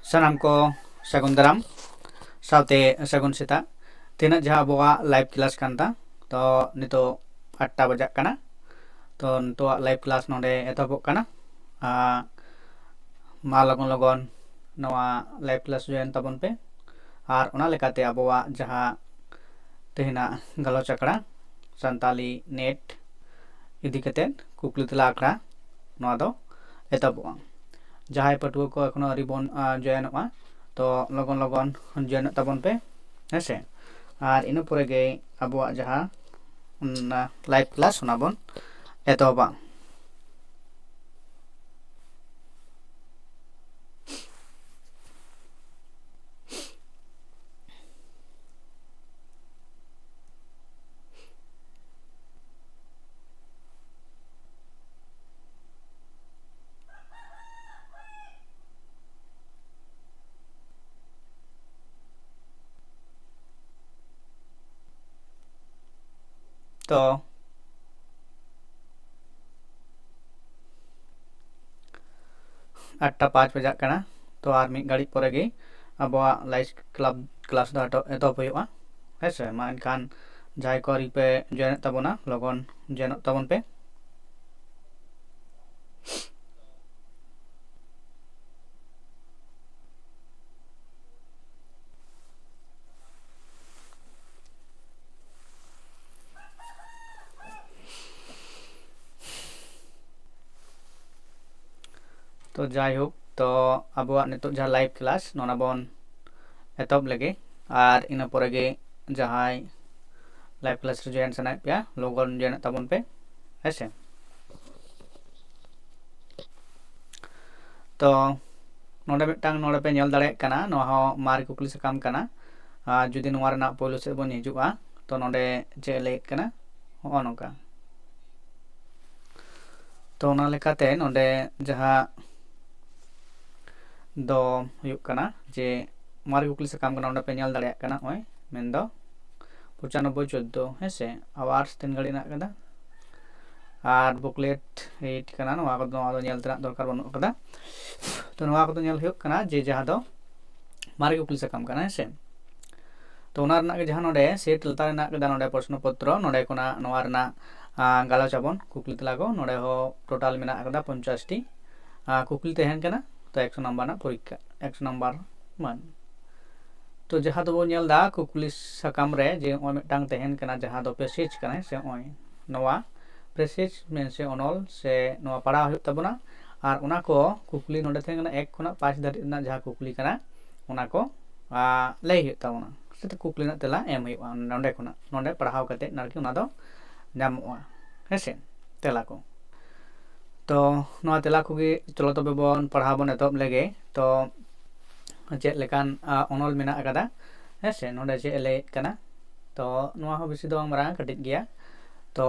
सानाम को सगुन दाराम साउते सगुन सेता तीना जहाँ अबवा लाइव क्लास कानता तो नितो 8टा बजाक काना तो नितो लाइव क्लास नोडे एतहबोग काना मा लगन लगन नवा लाइव क्लास जॉइन ताबन पे और ओना लेकाते अबवा जहाँ तेहना गलोच आकड़ा सानताली नेट इदी कते कुकली तला आकड़ा नवा दो एतहबोगा जहाँ पटुआ को एखोनो आरि बन जॉइनोगा तो लगन लगन जॉइन ताबन पे हेसे और इना परे गे अबवा जहाँ लाइव क्लास ओना बन एतहबा। तो 8:05 बजाक काना तो और मिद घड़ी परे गे अबवा लाइव क्लास दो एतहब हुआ हेसे मा एनखान जहाँ को आरि पे जॉइन ताबना लगन जॉइन ताबन पे। तो जायहोक तो अबवा नितो जहाँ लाइव क्लास नोना बन एतहब लगे और इना परे गे जहाँ लाइव क्लास रे जॉइन सनाय पे लगन जॉइन ताबन पे हेसे। तो नोडे मिदटांग नोडे पे नेल दाड़े काना नोहा हो मारे कुकली साकाम काना जुदी नोवा रेना पोयलो से बन हिजुआ तो नोडे चे लैद काना हो नोका तो ओना लेकाते नोडे जहाँ दो हुयुग काना जे मारे कुकली साकाम काना नोडे पे नेल दाड़े काना ओय मेनदो 9514 हेसे आवार 3 घड़ी ना कदा और बुकलेट 8 काना नोवा को नोवा नेल तना दरकार बनु कदा तो नोवा को नेल हुयुग काना जे जहाँ दो मारे कुकली साकाम काना हेसे। तो ओना रना के जहाँ नोडे सेट लता रेना कदा नोडे प्रश्न पत्र नोडे कोना नोवा रेना गालोच आबन कुकली तला को नोडे हो टोटाल मेना कदा 50 टी कुकली तहन काना तो 100 नंबर ना परीक्षा 100 नंबर मान तो जहाँ दो नेल दा कुकली साकाम रे जे ओय मिदटांग तहन काना जहाँ दो पैसेज काना से ओय नोवा पैसेज मेन से अनल से नोवा पढ़ा हुयुग ताबना और ओना को कुकली नोडे तहन काना 1 खुना 5 धारी ना जहाँ कुकली काना ओना को लय हुयुग ताबना से कुकली ना तेला एम हुयुगा नोडे खुना नोडे पढ़ाव कते नारकी ओना दो नामोगा हेसे तेला को। तो नोवा तेला कोगे चलो तबे बन पढ़ाव बन एतहब लेगे तो चेक लेकान अनल मेना कदा हेसे नोडे चे लैद काना तो नोवा हो बेसी दो मारांग कटिज गया तो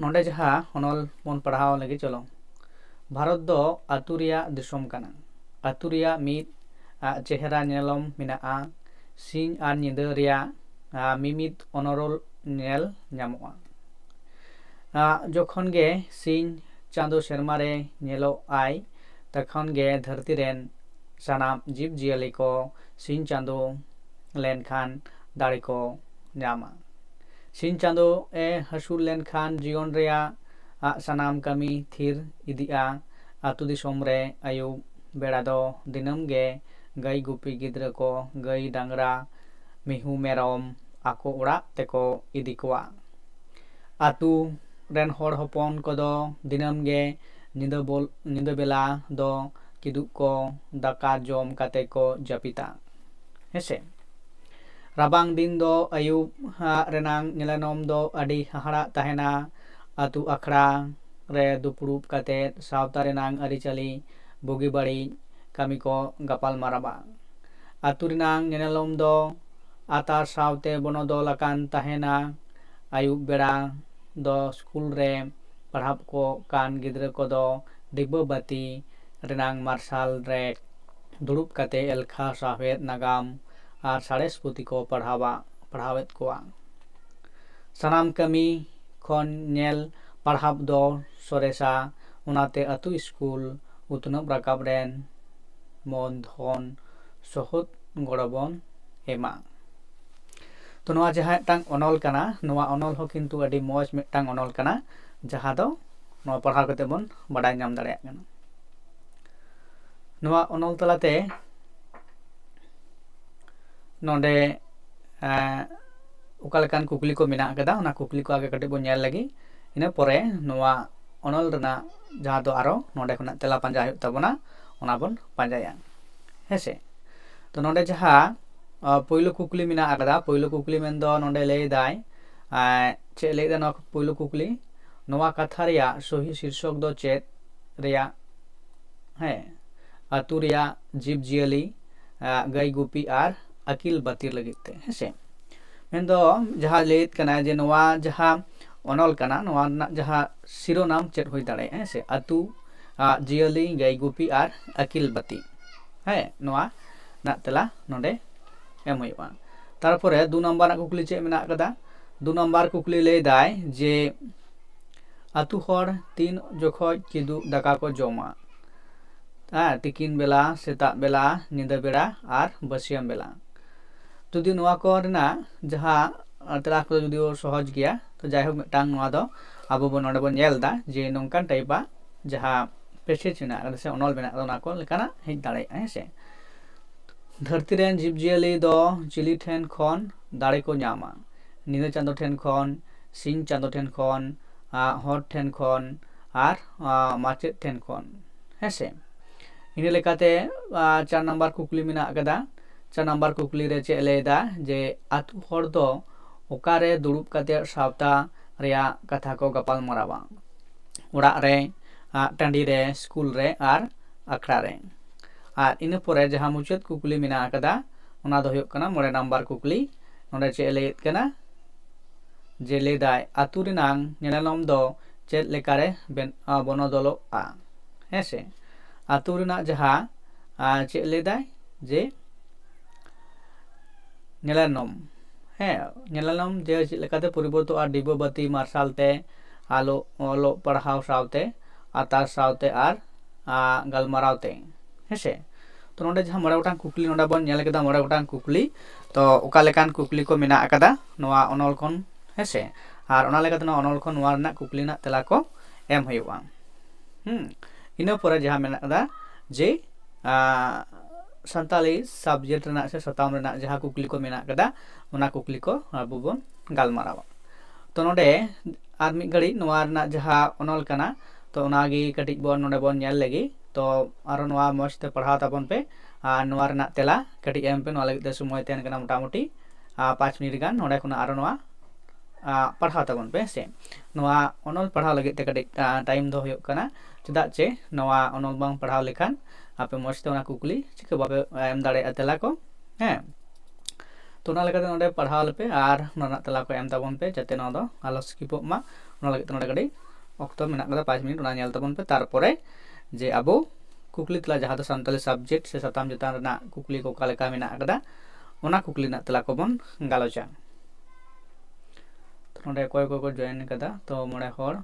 नोडे जहाँ अनल बन पढ़ाव लगे चलो भारत दो आतु रिया दिसोम काना आतु रिया मिद चेहरा नेलम मेना सिंह और निदा रिया मिमिद अनरल नेल नामोगा जखन गे सिंह चांदो सेरमा रे नेलो आय तखन गे धरती रेन सानाम जीव जियाली को सिंह चांदो लेनखान दाड़ी को नामा सिंह चांदो ए हसूर लेनखान जीवन रेया सानाम कमी थिर इदिया आतु दिसोम रे आयु बेड़ा दो दिनम गे गाय गुपी गिद्रा को गाय डांगरा मिहु मेरम आको ओड़ा तेको इदी कोआ आतु रेन हर हपन को दो दिनम गे निदा बेला दो किदुब को दाका जम काते को जापिता हेसे राबांग दिन दो आयुब रेनांग नेलानम दो आदि हाहाड़ा तहेना आतु आखड़ा रे दुपुरुब काते सावता रेनांग आरिचाली बुगी बाड़ी कामी को गापाल माराबा आतु रेनांग नेलानम दो आतार सावते बनो लाकान तहेना आयुब बेड़ा दो स्कूल रे पढ़ाब को कान गिद्रा को दो डिब्बा बाती रेनांग मार्शल रे दुड़ुब काते एलखा साहेद नागाम और साड़ेस पुथी को पढ़ावेत कोआ सानाम कमी खन नेल पढ़ाब दो सरेसा उनाते अतु स्कूल उतनब राकाब रेन मन धन sohod gorobon ema. तो नवा जहाँ टांग अनल कना नवा अनल हो किंतु अडी मौज मिटांग अनल कना जहाँ दो नवा पढ़ाव करते बन बड़ाई नाम दाड़ेया कना नवा अनल तलाते नोडे उकालकान कुकली को मेना कदा ओना कुकली को आगे कटे बन नेल लगी इना परे नवा अनल रना जहाँ दो आरो नोडे खुना तेला पांजा हुयुग ताबोना ओना बन पांजाया हेसे तो नोडे जहाँ पहिलो कुकली मेना आकदा पहिलो कुकली मेन दो नोडे ले दाय चे ले दा पहिलो कुकली नवा कथा रिया सही शीर्षक दो चेत रिया है आतु रिया जीव जियली गाय गुपी आर अकिल बातिर लगिते हेसे मेन दो जहाँ लेत कना जे नवा जहाँ अनल कना नवा जहाँ शिरोनाम चेत होई दाड़े हेसे आतु जियली गाय गुपी आर अकिल बाती है नवा ना तेला नोडे एम हुआ तारपरे 2 नंबर कुकली चे मेना कदा 2 नंबर कुकली ले दाय जे आतु हर 3 जखोज किदु दाका को जमा तिकिन बेला सेता बेला निदा बेड़ा आर बसियम बेला जुदी नवा को रना जहाँ तेला को जुदी सहज गया तो जायहोक मिटांग नवा दो आबो बन नोडे बन नेल दा जे नोंकान टाइपा जहाँ पेसेज मेना से अनल मेना ओना को लेकाना हेज दाड़े हेसे धरती रेन जीव जियली दो चिली ठेन खन दाड़े को नामा निदा चांदो ठेन खन सिंह चांदो ठेन खन हर ठेन खन आर माचे ठेन खन हेसे इने लेकाते 4 नंबर कुकली मेना कदा 4 नंबर कुकली रे चे लेदा जे आतु हर दो ओकारे दुड़ुब काते सावता रिया कथा को गपाल मरावा उड़ा रे टांडी रे स्कूल रे आर आखड़ा रे और इन परे जहाँ मुचाद कुकली मेना कदा ओना दो हुयुग कना 9 नंबर कुकली नोडे चे लेत कना जे लेदाय आतु रेनांग नेलालम दो चेद लेकारे बनदलो आ हेसे आतु रेना जहाँ चे लेदाय जे नेलालम है नेलालम जे चे लेकाते परिवर्तो आ डिबो बाती मार्शालते आलो ओलो पढ़ाव सावते आतार सावते आर गलमारावते हेसे तो नोडे जहाँ 9 गोटांग कुकली नोडा बन नेल केदा 9 गोटांग कुकली तो ओका लेकान कुकली को मेना आकदा नोवा अनल खन हेसे आर ओना लेकाते नोवा अनल खन नोवा रना कुकली ना तेला को एम हुयुआ इना परे जहाँ मेना आकदा जे संताली सब्जेक्ट रना से सताम रना जहाँ कुकली को मेना आकदा ओना कुकली को आबो बन गालमारावा तो नोडे आर मिद घड़ी नोवा रना जहाँ अनल कना तो ओनागी कटिज बन नोडे बन नेल लगी तो आरो नोवा मस्ते पढ़ाव ताबन पे नोवा रना तेला कटिज एम पे नोवा लगिते समय तेन कना मोटामुटी 5 मिनिट गान नोडे खुना आरो नोवा पढ़ाव ताबन पे से नोवा अनल पढ़ाव लगिते कटिज टाइम दो हुयुग कना चेदा चे नोवा अनल बांग पढ़ाव लेखान आपे मस्ते ओना कुकली चिका बापे एम दाड़ेया तेला को हैं तो ओना लेकाते नोडे पढ़ाव लेपे आर नोना तेला को एम ताबन पे जाते नोवा दो आलो स्किपोग मा ओना लगिते नोडे कटिज अक्तो मेना कदा 5 मिनिट ओना नेल ताबन पे तारपरे जे आबो कुकली तला जहाँ सानताली सब्जेक्ट से सताम चेतान रना कुकली को कालेका मेना कदा ओना कुकली ना तला को बन गालोचा तो नोडे कोय को जॉइन कदा तो 9 हर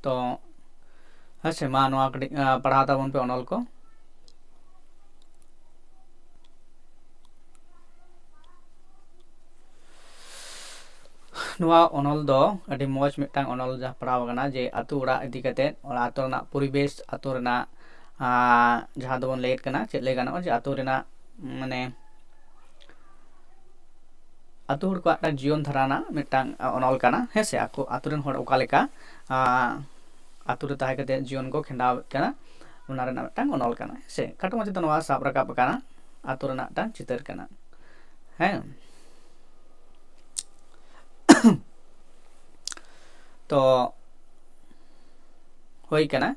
तो हसे मा नोआ कटी पढ़ाव ताबन पे अनल को नोआ अनल दो अडी मौज मिटांग अनल जहाँ पढ़ाव कना जे आतु ओड़ा इदी कते ओड़ा आतु रना परिवेश आतु रना जहाँ दो बन लेट कना चेद ले गानो जे आतु रना माने आतु हर को आटा जीवन धाराना मिटांग अनल कना हेसे आको आतु रेन हर ओका लेका आतु रे ताहे कते जीवन को खेंडाव कना ओना रना मिटांग अनल कना हेसे काटो माचे नोआ साब राकाब कना आतु रना मिटांग चितर कना हैं तो होई कना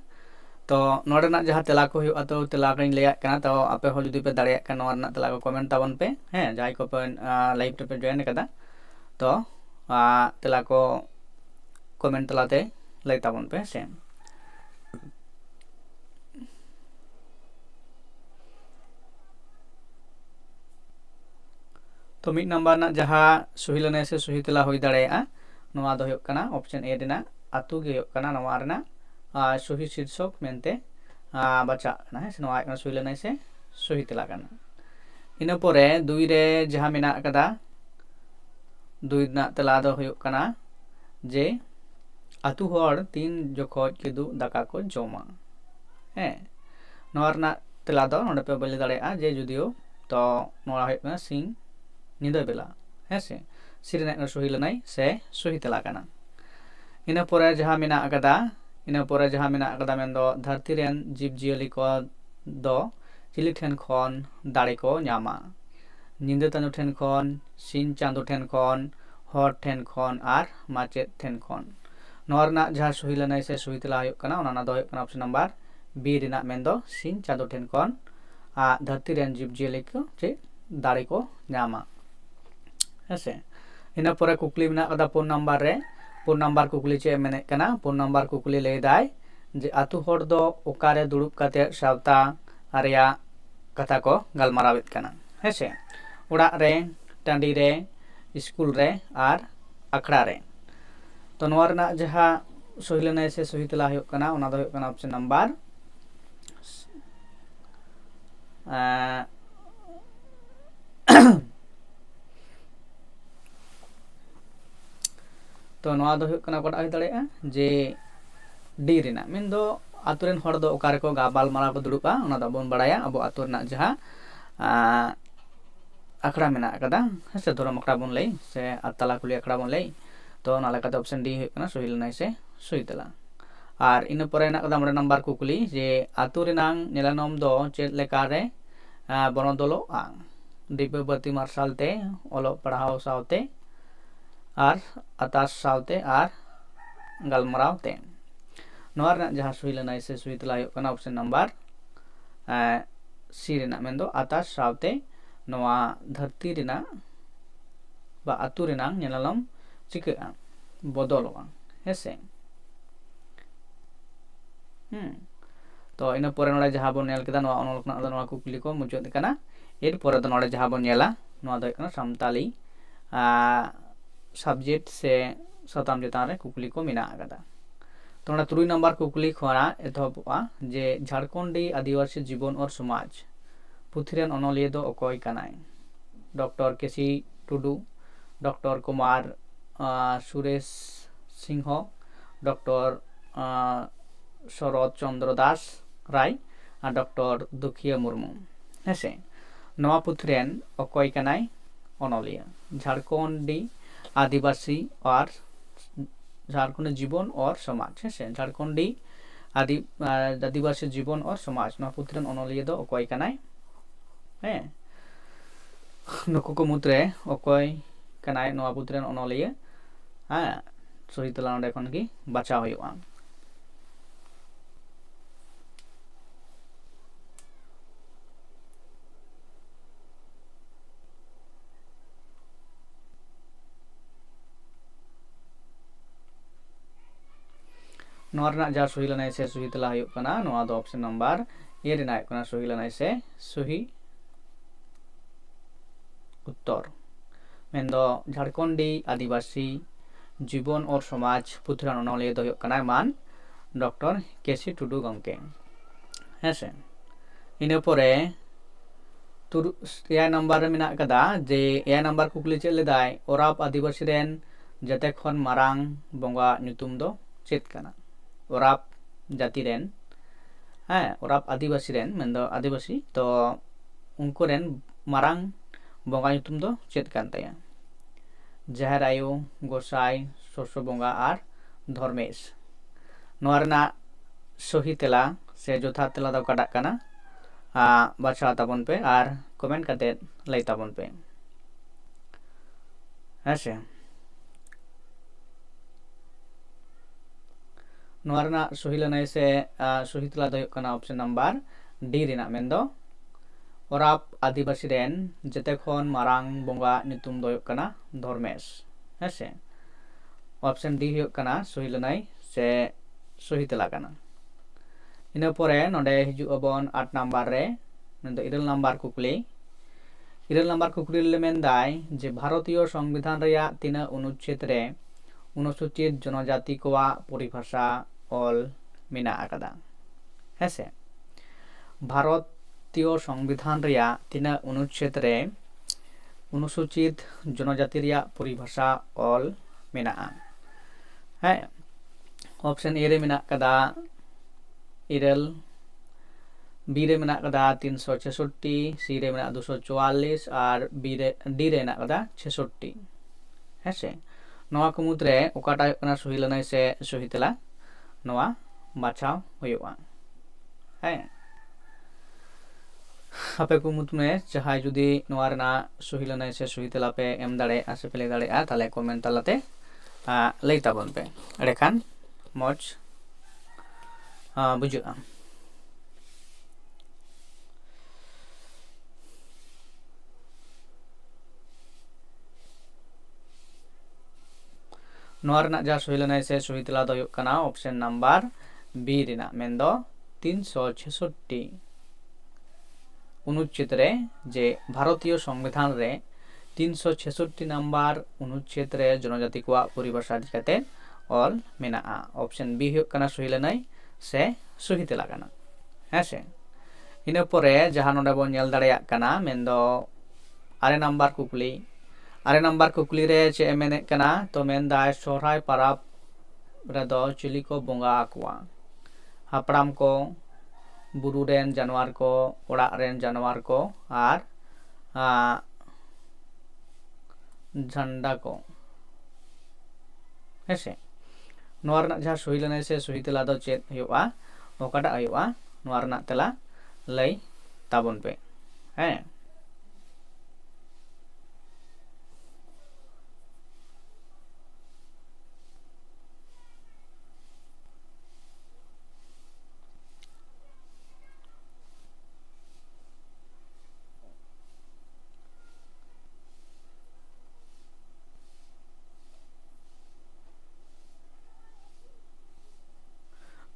तो नोडे ना जहाँ तेला को हुआ तो तेला को लेया कना तो आपे हो जुदी पे दाड़ेया कना नोआ रना तेला को कमेंट ताबन पे हैं जाय को पे लाइव पे जॉइन कदा तो तेला को कमेंट तलाते लई ताबन पे से तो 1 नंबर ना जहाँ सही लने से सही तेला होई दाड़ेया नोआ दो हुयुग कना ऑप्शन ए रेना आतु गे हुयुग कना नोआ रेना सही शीर्षक मेनते बाचा है से नवा सही लेना से सही तेला कना इन परे दुई रे जहां मेना कदा दुई ना तेला दो हुयुक कना जे आतु हर तीन जोखोज किदु दाका को जोमा है नवा रना तेला दो नोडे पे बले दाड़ेया जे जुदियो तो नोड़ा हुयुक कना सिंग निदा बेला है से सिरना सही लेना से सही तेला कना इन परे जहां मेना कदा इन परे जहां मेना कदा मेन दो धरती रेन जीव जियली को दो चिली ठेन खन दाड़े को न्यामा निंदा तानु ठेन खन सिन चांदो ठेन खन हर ठेन खन आर माचेत ठेन खन नोरना जहां सही लेना से सही तेला हुयुक कना ओना दो हुयुक कना ऑप्शन नंबर बी रेना मेन दो सिन चांदो ठेन खन धरती रेन जीव जियली को जे दाड़े को न्यामा हेसे इन परे कुकली मेना कदा 4 नंबर रे 4 नंबर कुकली चे मेने कना 4 नंबर कुकली ले दाय जे आतु हर दो ओकारे दुड़ुब काते सावता आरिया कथा को गलमारावित कना हेसे उड़ा रे टांडी रे स्कूल रे आर अखड़ा रे तो नोरना जहां सही लेना से सही तेला हुयुक कना ओना दो हुयुक कना ऑप्शन नंबर तो नवा दो हुयुक कना कोटा दाड़ेया जे डी रेना मेन दो आतुरेन हर दो ओकारे को गाबाल मारा को दुड़ुबा ओना दो बोन बड़ाया अब आतु रेना जहां अखड़ा मेना कदा से धर्म अखड़ा बोन लई से अतला कुली अखड़ा बोन लई तो ना लेका ऑप्शन डी हुयुक कना सही लेना से सही तेला और इन परे ना कदा मोरे नंबर कुकली जे आतु रेनां नेलानम दो चेद लेका रे बनदलो दिब्य बत्ती मार्शल ते ओलो पढ़ाओ सावते आर आतास सावते आर गलमराव ते नोआ रेना जहां सही लेना से सही तेला हुयुक कना ऑप्शन नंबर सी रेना मेन दो आतास सावते नोआ धरती रेना बा आतु रेनां नेलालम चिका बदलवा हेसे तो इन परे नोडे जहां बोन नेल केदा नोआ अनल कना नोआ कुकली को मुचाद कना एर परे दो नोडे जहां बोन नेला नोआ दो कना सामताली सब्जेक्ट से सताम चेतान रे कुकली को मेना आगदा तो ना 3 नंबर कुकली खोना एथोबा जे झारखंडी आदिवासी जीवन और समाज पुथिरेन अनलिये दो अकय कानाय डॉक्टर केसी टुडू डॉक्टर कुमार सुरेश सिंह डॉक्टर शरद चंद्र दास राय और डॉक्टर दुखिया मुर्मू हेसे नवा पुथिरेन अकय कानाय अनलिया झारखंडी आदिवासी और झारखंड जीवन और समाज है झारखंडी आदिवासी जीवन और समाज ना पुथिरेन अनलिया दो अकय कानाय है नुकु को मुद्रे अकय कानाय नवा पुथिरेन अनलिया हाँ सही तेला नोडे खन की बाचा हुयुआ नोआ रेना जहां सही लेना से सही तेला हुयुक कना नोआ दो ऑप्शन नंबर ए रेना हुयुक कना सही लेना से सही उत्तर मेन दो झारखंडी आदिवासी जीवन और समाज पुथिरेन अनलिया दो हुयुक कना मान डॉक्टर केसी टुडू गंके हेसे इन परे 8 नंबर रे मेना कदा जे 8 नंबर कुकली चेद लेदाय ओराप आदिवासी रेन जते खन मारांग बंगा nyutum दो चेद कना ओराप जाति रेन हाँ ओराप आदिवासी रेन मेन दो आदिवासी तो उनको रेन मारांग बंगा nyutum दो चेद कान ताया जहर आयु गोसाई शोशो बंगा आर धर्मेश नोआ रेना सही तेला से जोथा तेला दो काटा कना बाछा ताबन पे आर कमेंट करते लाई ताबन पे ऐसे नोआ रेना सही लेना से सही तेला दो कना ऑप्शन नंबर डी रेना मेन दो ओराप आदिवासी रेन जते खन मारांग बंगा nyutum दो कना धर्मेश हेसे ऑप्शन डी हुयुक कना सही लेना से सही तेला कना इन परे नोडे हिजुग अबन 8 नंबर रे मेन दो 9 नंबर कुकली 9 नंबर कुकली ले मेन दाय जे भारतीय संविधान रेया तीना अनुच्छेद रे अनुसूचित जनजाति कोवा परिभाषा ऑल मेना आकादा हेसे भारतीय संविधान रेया तीना अनुच्छेद रे अनुसूचित जनजाति रेया परिभाषा ऑल मेना है ऑप्शन ए रे मेना कदा इरल बी रे मेना कदा 366 सी रे मेना 244 और बी रे डी रे मेना कदा 66 हेसे नवा को मुद्रे ओकाटा कना सही लनाय से सही तेला नवा बाछाव होयुआ है आपे को मुद में जहां जुदी नवा रना सही लनाय से सही तेला पे एम दाड़े आसे पे ले दाड़े आ ताले कमेंट तालाते लई ताबन पे एडेखान मौज बुझुआ नोरना जा सही लनाय से सही तेला दो कना ऑप्शन नंबर बी रेना मेंदो 366 अनुच्छेद रे जे भारतीय संविधान रे 366 नंबर अनुच्छेद रे जनजाति को परिभाषा दिखाते ऑल मेना ऑप्शन बी कना सही लनाय से सही तेला कना हेसे इन परे जहां नोडे बन नेल दाड़ेया कना मेंदो आरे नंबर कुकली आरे नंबर कुकली रे चे मेने कना तो मेनदाय सोहराय पाराब रेदो चिली को बोंगा आकुआ हापड़ाम को बुरु रेन जानवर को ओड़ा रेन जानवर को आर झंडा को हेसे नोरना जहां सही लनाय से सही तेला दो चेत हुआ ओकाटा हुआ नोरना तेला लई ताबन पे है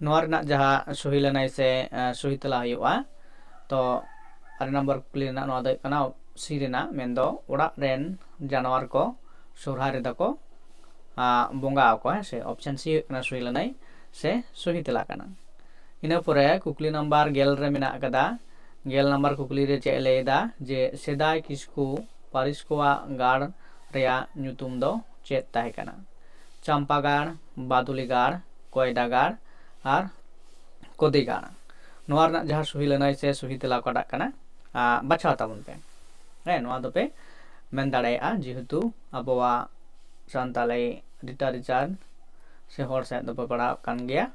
नोरना जहां सही लनाय से सही तेला हुआ तो आरे नंबर कुकली ना नोआ दो कना सी रेना मेंदो ओड़ा रेन जानवर को सोहराय रेदा को बोंगा को हेसे ऑप्शन सी कना सही लनाय से सही तेला कना इन परे कुकली नंबर गेल रे मेना कदा गेल नंबर कुकली रे चे लेदा जे सेदाय किसकु पारिस को गाड़ रेया ᱧᱩᱛᱩᱢ दो चेत ताहे कना चंपा गाड़ बादुली गाड़ कोयडा गाड़ और कोदी गाड़ नोआ रना जहां सही लनाय से सही तेला काटा कना बाछाव ताबन पे है नोआ दो पे मेन दाड़ेया जेहेतु अबवा सानताली लिटरेचर से हर से दो पढ़ा कान गया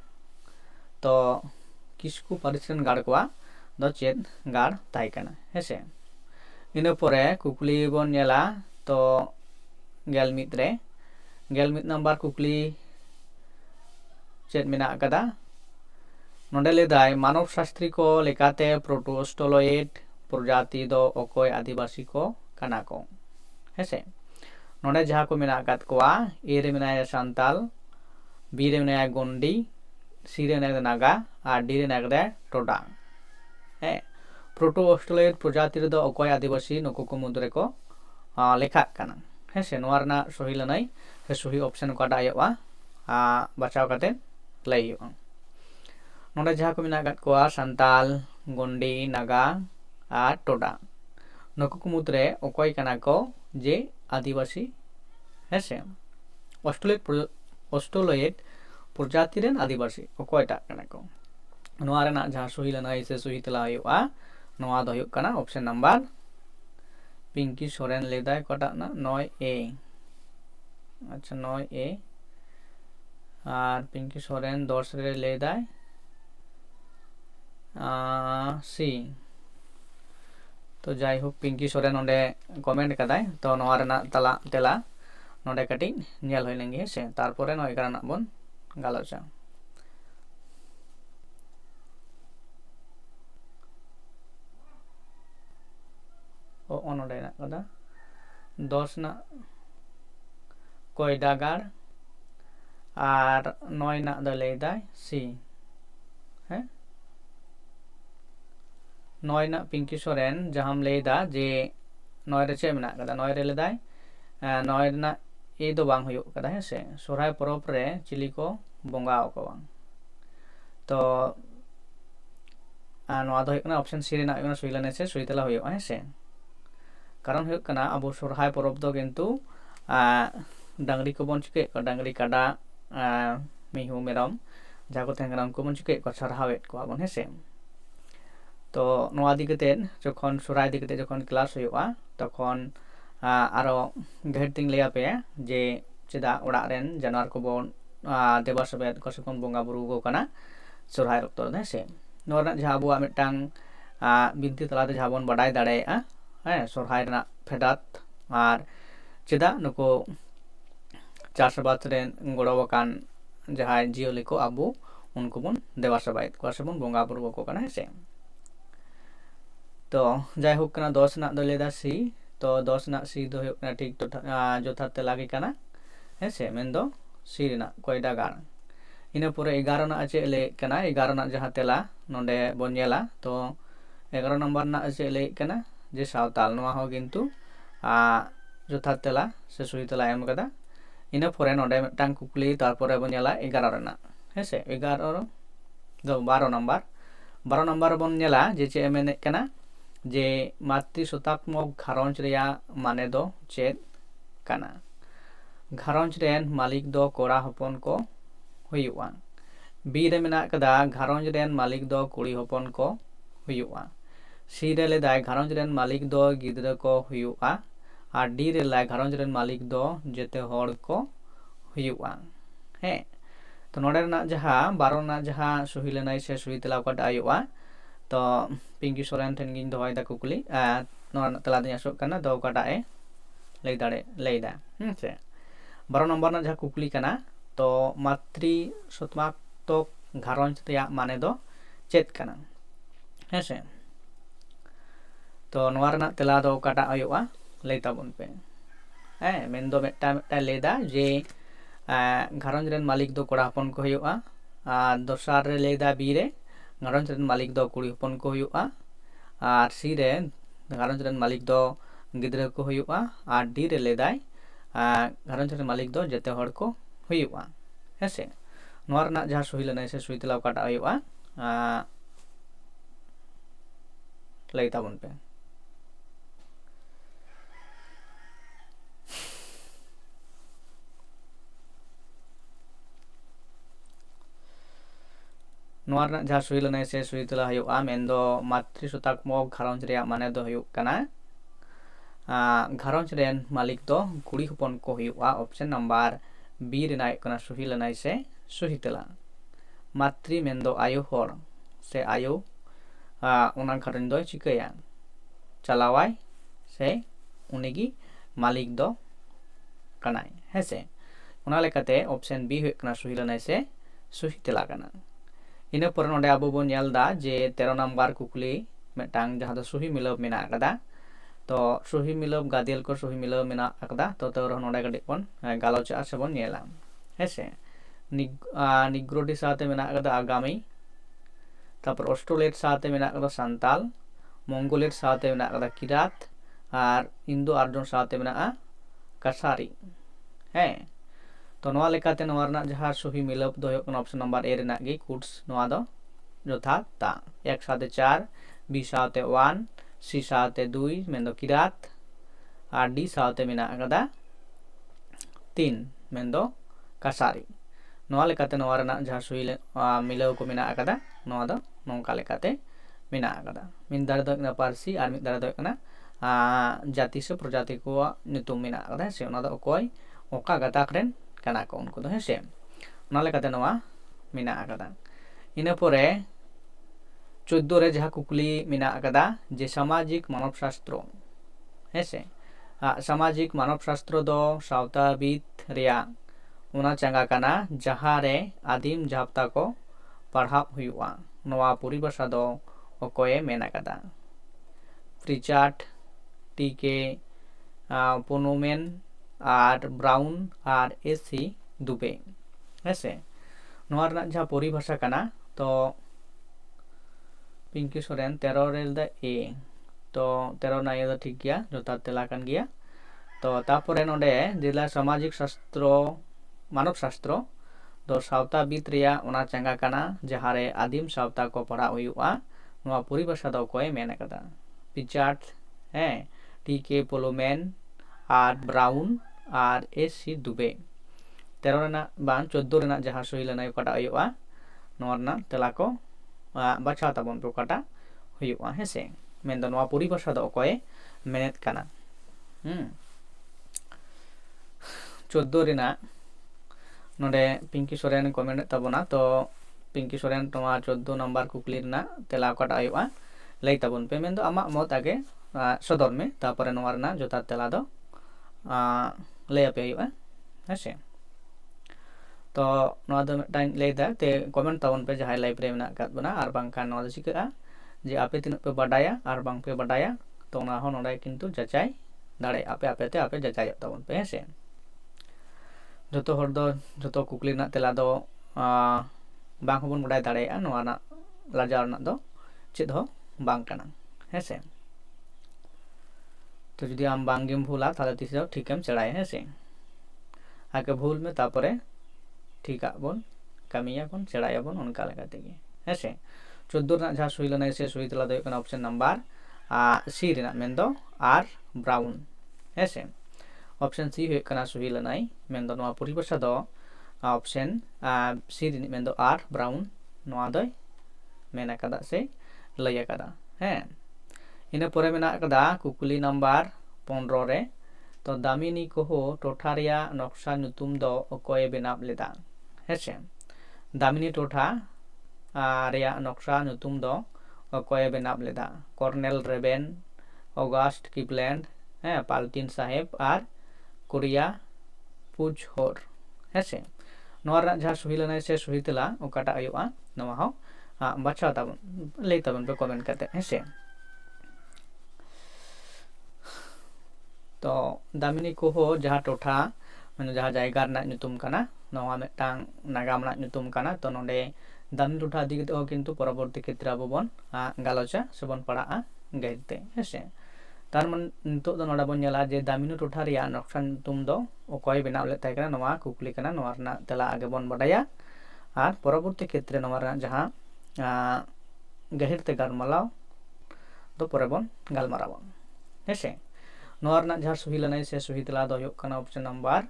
तो किसकु पारिसन गाड़ को दो चेत गाड़ ताहे कना हेसे इन परे कुकली बन नेला तो गेल मित नंबर कुकली चेत मेना कदा नोडे लेदाय मानव शास्त्री को लेकाते प्रोटोस्टोलॉइड प्रजाति दो ओकोय आदिवासी को कना को हेसे नोडे जहां को मेना कात कोआ ए रे मेना सांताल बी रे मेना गोंडी सी रे मेना नागा और डी रे मेना टोडा है प्रोटोस्टोलॉइड प्रजाति दो ओकोय आदिवासी नको को मुद्रे को लेखा कना हेसे नोआ रना सही लनाय से सही ऑप्शन काटा आयोवा बाचाव काते लई हुआ नोडे जहां को मेना कात कोआ सांताल गोंडी नागा और टोडा नको को मुद्रे ओकोय कना को जे आदिवासी हेसे ऑस्ट्रेलियन प्रजाति रेन आदिवासी ओकोयटा कना को नोआ रना जहां सही लनाय से सही तेला हुआ नोआ दो हुयुक कना ऑप्शन नंबर पिंकी सोरेन लेदाय कोटा ना 9A अच्छा 9A और पिंकी सोरेन 10 रे लेदाय सी तो जाय हो पिंकी सोरेन नोडे कमेंट कदाय तो नोआ रना तला तेला नोडे कटी नेल होय लेंगे से तारपरे नय करना बन गालोचा ओ नोडे ना कदा 10 ना कोयडा गाड़ और 9 ना द लेदाय सी है 9 ना पिंकी सोरेन जहां लेदा जे 9 रे चे मेना कदा 9 रे लेदाय 9 ना ए दो बांग हुयो कदा है से सोहराय परब रे चिली को बोंगा को बांग तो नोआ दो हुयुक कना ऑप्शन सी रेनाग कना सुही लनाय से सुही तेला हुयुगा हे से कारण हुयुक कना अबो सोरहाय परब दो किन्तु डांगरी को बन चिके को डांगरी काडा मिहु मेरम जहाँ को तहन कना उनको बन चिके को सरहावेत को आबन हे से तो नोआ दी कते जखन सोरहाय दी कते जखन क्लास हुयुगा तखन आरो गहर तिंग लैया पे जे चेदा ओड़ा रेन जानवर को बन देवा सबेत को सबन बोंगा बुरु को कना सोरहाय रक्तो हे से नोरा जहाँ अबुआ मिटांग बिनती तलाते जहाँ बन बाडाय दाड़ेया है सोरहाय रना फेडात आर चेदा नुको चाषबाद रेन गड़ोवाकान जहाँ जियोली को आबू उनको बन देवा सबायत को सबन बोंगा बुरु को कना से तो जाय हुक कना 10 ना दो लेदा सी तो 10 ना सी दो हुक ना ठीक तो जोथा तेला गे कना है से मेन दो सी रेना कोयडा गार इना पूरे 11 ना अचे ले कना 11 ना जहाँ तेला नोंडे बन नेला तो 11 नंबर ना अचे ले कना जे सावताल नोआ हो किन्तु जोथा तेला से सुही तेला एम कदा इना पूरे नोंडे मिटांग कुकली तारपरे बन नेला 11 रेना है से 11 दो 12 नंबर बन नेला जे चे एमेने कना जे मातृशतात्मक घारंज रेया माने दो चेद कना घारंज रेन मालिक दो कोड़ा हपन को हुयुआ बी रे मेना कदा घारंज रेन मालिक दो कुड़ी हपन को हुयुआ सी रे लेदाय घारंज रेन मालिक दो गिद्रा को हुयुआ आर डी रे लाय घारंज रेन मालिक दो जेते होड़ को हुयुआ हे तो नोडे ना जहाँ 12 ना जहाँ सुही लेनाय से सुही तेला को आयुआ तो पिंकी सोरेन ठेन गिन दोहाय दा कुकली नोरा तेला दिन आसोक कना दो काटाए लेदा से 12 नंबर ना जहाँ कुकली कना तो मातृशतात्मक घारंज रेया माने दो चेद कना है से तो नोआ रेना तेला दो काटा आयुआ लई ताबुन पे मेन दो मेटा लेदा जे घारंज रेन मालिक दो कोड़ा हपन को हुयुआ दोसार रे लेदा बी रे घारंज रेन मालिक दो कुड़ी हपन को हुयुआ आर सी रे घारंज रेन मालिक दो गिद्रा को हुयुआ आर डी रे लेदाय घारंज रेन मालिक दो जेते होड़ को हुयुआ है से नोआ रेना जहाँ सुही लनाय से सुही तेला काटा हुयुआ लई ताबुन पे नोआ रेना जहाँ सुही लनाय से सुही तेला हुयुआ मेन दो मातृशतात्मक घारंज रेया माने दो हुयुक कना घारंज रेन मालिक दो कुड़ी हपन को हुयुआ ऑप्शन नंबर बी रेना कना सुही लनाय से सुही तेला मातृ मेन दो आयु होड़ से आयु उना घारंज दो चिकाया चलावाय से उनिगी मालिक दो कनाय है से उना लेकाते ऑप्शन बी हुयुक कना सुही लनाय से सुही तेला कना इना पर नोडे आबो बन नेलदा जे 13 नंबर कुकली मिटांग जहाँ दो सुही मिलब मेना कदा तो सुही मिलब गादियल को सुही मिलब मेना कदा तो तोर नोडे गडि बन गालोचा से बन नेला हेसे निग्रोडी साथे मेना कदा आगामी तापर ऑस्ट्रेलिया साथे मेना कदा सांताल मंगोलिया साथे मेना कदा किरात और इंडो आर्जन साथे मेना कसारी है तो नोआ लेकाते नोआ रेना जहाँ सुही मिलब दो ऑप्शन नंबर ए रेना गे कुड्स नोआ दो जोथा ता एक साथे 4 बी साथे 1 सी साथे 2 मेन दो किरात आर डी साथे मेना कदा 3 मेन दो कसारी नोआ लेकाते नोआ रेना जहाँ सुही मिलब को मेना कदा नोआ दो नोंका लेकाते मेना कदा मिन दारे दो कना पारसी आर मिन दारे दो कना जाति से प्रजाति को नितुम मेना कदा से ओना दो अकोय ओका गाताक रेन कना को उनको दो हेसे ओना लेकाते नोआ मेना कदा इना परे 14 रे जहाँ कुकली मेना कदा जे सामाजिक मानव शास्त्र हेसे सामाजिक मानव शास्त्र दो सावताविद रेया उना चंगा कना जहाँ रे आदिम जाप्ता को पढ़ाव हुयुआ नोआ परिभाषा दो ओकोए मेना कदा फ्रिचार्ड टीके पोनोमेन और ब्राउन और एसी दुबे हेसे नोआ रेना जहाँ परिभाषा कना तो पिंकी सोरेन 13 रे ए तो 13 ना ये ठीक गया जोता तेला कान गया तो तापरे नोडे जिला सामाजिक शास्त्र मानव शास्त्र दो सावता बीत रिया ओना चंगा कना जहारे आदिम सावता को पढ़ा हुआ नोआ परिभाषा दो कोई मेन कदा पिचार्ड है टी.के. पोलोमैन और ब्राउन और ए.सी. दुबे 13 रेना बान 14 रेना जहां सही लेना कटा हुआ नोआ रेना तेला को बाछा ताबन पे कटा हुआ है से मेन दो नोआ परिभाषा दो कोई मेनेत कना 14 रेना नोडे पिंकी सोरेन कमेंट ताबोना तो पिंकी सोरेन तोमा 14 नंबर कुकली रेना तेला कटा हुआ लई ताबन पे मेन दो आमा मत आगे सदर में तापरे नोआ रेना जोता तेला दो लई पे हुआ है से तो नोआ दो टाइम लई दा ते कमेंट ताबन पे जहां लाइव रे मेना कात बना आर बांका नोआ दो चिका जे आपे तीन पे बाडाया आर बांग पे बाडाया तो ना हो नोडे किंतु जचाई दाड़े आपे आपे ते आपे जचाई ताबन पे है से जोतो हर दो जोतो कुकली ना तेला दो बांग होबन बडाय दाड़ेया नोआ ना लाजाव ना दो चेद हो बांग कना है से तो जुदी आम बांगेम भूला ताले तीस दो ठीकम चढ़ाए है से आके भूल में तापरे ठीका बोन कमिया बोन चढ़ाया बोन उनका लगा तेगे है से 14 ना जहां सुई लना से सुई तेला दो कना ऑप्शन नंबर सी रेना मेंदो आर ब्राउन है से ऑप्शन सी है कना सुई लनाई मेंदो नोआ परिभाषा दो ऑप्शन सी रे मेंदो आर ब्राउन नोआ दो मेना कदा से लय कदा है इना परे मेना कदा कुकुली नंबर 15 रे तो दामिनी को हो टोठारिया नक्शा नुतुम दो ओकोय बेनाब लेदा हेसे दामिनी टोठा रिया नक्शा नुतुम दो ओकोय बेनाब लेदा कर्नेल रेबेन ऑगस्ट किपलैंड है पाल्टिन साहेब और कोरिया पुज होर हेसे नोरा जहां सही लना से सही तेला ओकाटा आयुआ नोआ हो बाछा ताबन ले ताबन पे कमेंट करते हेसे तो दामिनी को हो जहां टोठा माने जहां जायगा रना नुतुम कना नोआ मेटांग नागाम रना नुतुम कना तो नोडे दामिनी टोठा दिगे तो किंतु परवर्ती क्षेत्र बबन गालोचा सबन पड़ा गाइते हेसे तार मन नितो दो नोडा बन नेला जे दामिनी टोठा रिया नक्शा नुतुम दो ओकोय बेनाव ले ताय कना नोआ कुकली कना नोआ रना तेला आगे बन बडाया और परवर्ती क्षेत्र नोआ रना जहां गहिरते गालमालाव दो परे बन गालमारावन हेसे नोआ रना जहां सही लनाय से सही तेला दो कना ऑप्शन नंबर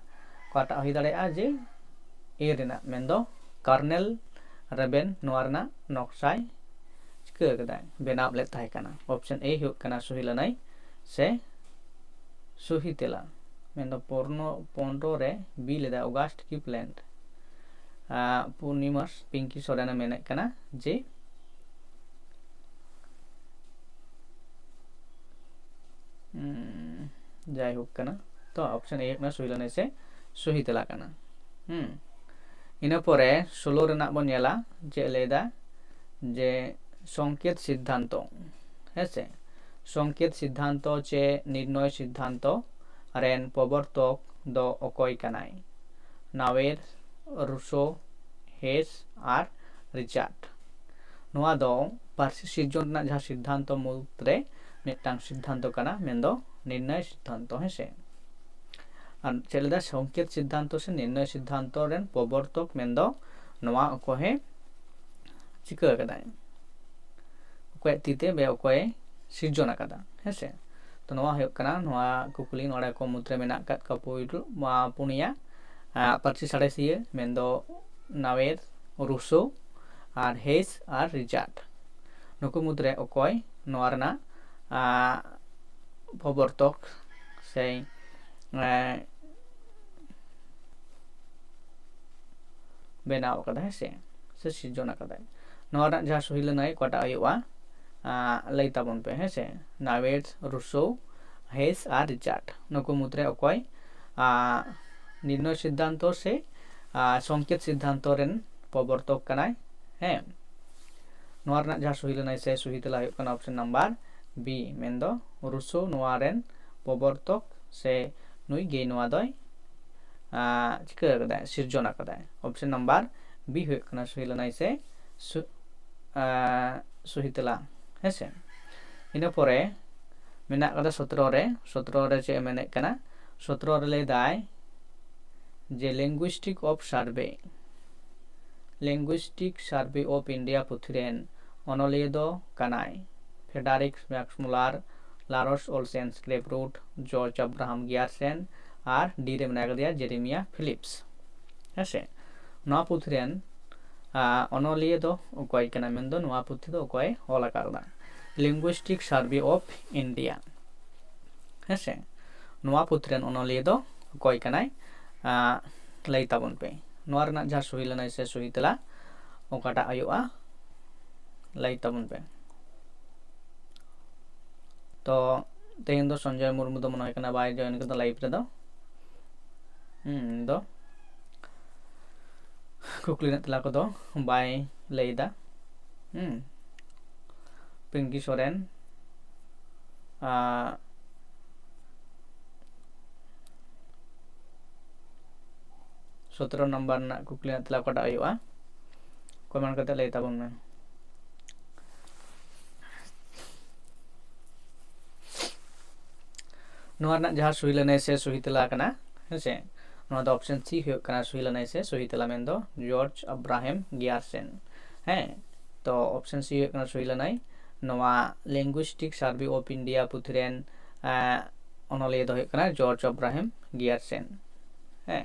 काटा हुई दाड़ेया जे ए रेना मेंदो कर्नेल रेबेन नोआ रना नक्शाय चिका कदा बेनाव ले ताय कना ऑप्शन ए हुक कना सही लनाय से सही तेला मेंदो पोर्नो 15 रे बी लेदा ऑगस्ट की प्लांट पूर्णिमास पिंकी सोरेन मेने कना जे जाय हुक कना तो ऑप्शन ए ना सही लने से सही तेला कना इना परे 16 रेना बन नेला जे लेदा जे संकेत सिद्धांत हेसे संकेत सिद्धांत चे निर्णय सिद्धांत रेन प्रवर्तक दो ओकोय कनाय नावेर रूसो हेस और रिचार्ड नोआ दो पार्सी सिर्जन ना जहां सिद्धांत मुद्रे मिटांग सिद्धांत कना मेंदो निर्णय सिद्धांत हेसे और चलेदा संकेत सिद्धांत से निर्णय सिद्धांत रेन प्रवर्तक मेंदो नोआ ओकोहे चिका कदाय ओकोय तीते बे ओकोय सिर्जन कदा हेसे तो नोआ है कना नोआ कुकुली नोडा को मुद्रे मेना कत का पोइटु मा पुनिया पार्सी साडेसिए मेंदो नावेर रूसो और हेस और रिचार्ड नुकु मुद्रे ओकोय नोआ रना प्रवर्तक से बेनाव कदा हेसे से सिर्जन कदा नोआ रना जहां सही लनाय कटा आयुआ लई ताबन पे हेसे नावेर रूसो हेस और रिचार्ड नुकु मुद्रे ओकोय निर्णय सिद्धांत से संकेत सिद्धांत रेन प्रवर्तक कनाय है नोआ रना जहां सही लनाय से सही तेला हुक कना ऑप्शन नंबर बी मेंदो रूसो नोआ रेन प्रवर्तक से नुई गे नोआ दय चिका कदा सिर्जन कदा ऑप्शन नंबर बी हुक कना सही लनाय से सही तेला हेसे इना परे मेना कदा 17 रे चे मेने कना 17 रे ले दाय जे linguistic of survey linguistic survey of India पुथ्रेन ऑनोलिया दो कनाई Friedrich Max Muller Lars Olsen Skrefsrud George Abraham Grierson और डी रे मेना गदिया जेरेमिया फिलिप्स हेसे नवा पुथ्रेन ऑनोलिया दो ओकय कना मेंदो नवा पुथि दो ओकय ऑल आकादा लिंगुइस्टिक सार्वे ऑफ इंडिया हेसे नवा पुथ्रेन ऑनोलिया दो ओकय कनाय लई ताबन पे नवा रना जहा सही लनाय से सही तला ओकाटा आयुआ लई ताबन पे तो तेहन दो संजय मुर्मू दो मन कना बाय जॉइन कदा लाइव रे दो कुकली ना तला को दो बाय लईदा पिंकी सोरेन 17 नंबर ना कुकली ना तला कोटा आयुआ कमेंट करते लई ताबन में नोआ ना जहा सही लनाय से सही तला कना हेसे नोआ दो ऑप्शन सी हो कना सही लनाय से सही तला मेन दो जॉर्ज अब्राहम गियारसेन है तो ऑप्शन सी हो कना सही लनाय नोआ लिंगुइस्टिक सार्वे ऑफ इंडिया पुथ्रेन ऑनोलिया दो हो कना जॉर्ज अब्राहम गियारसेन है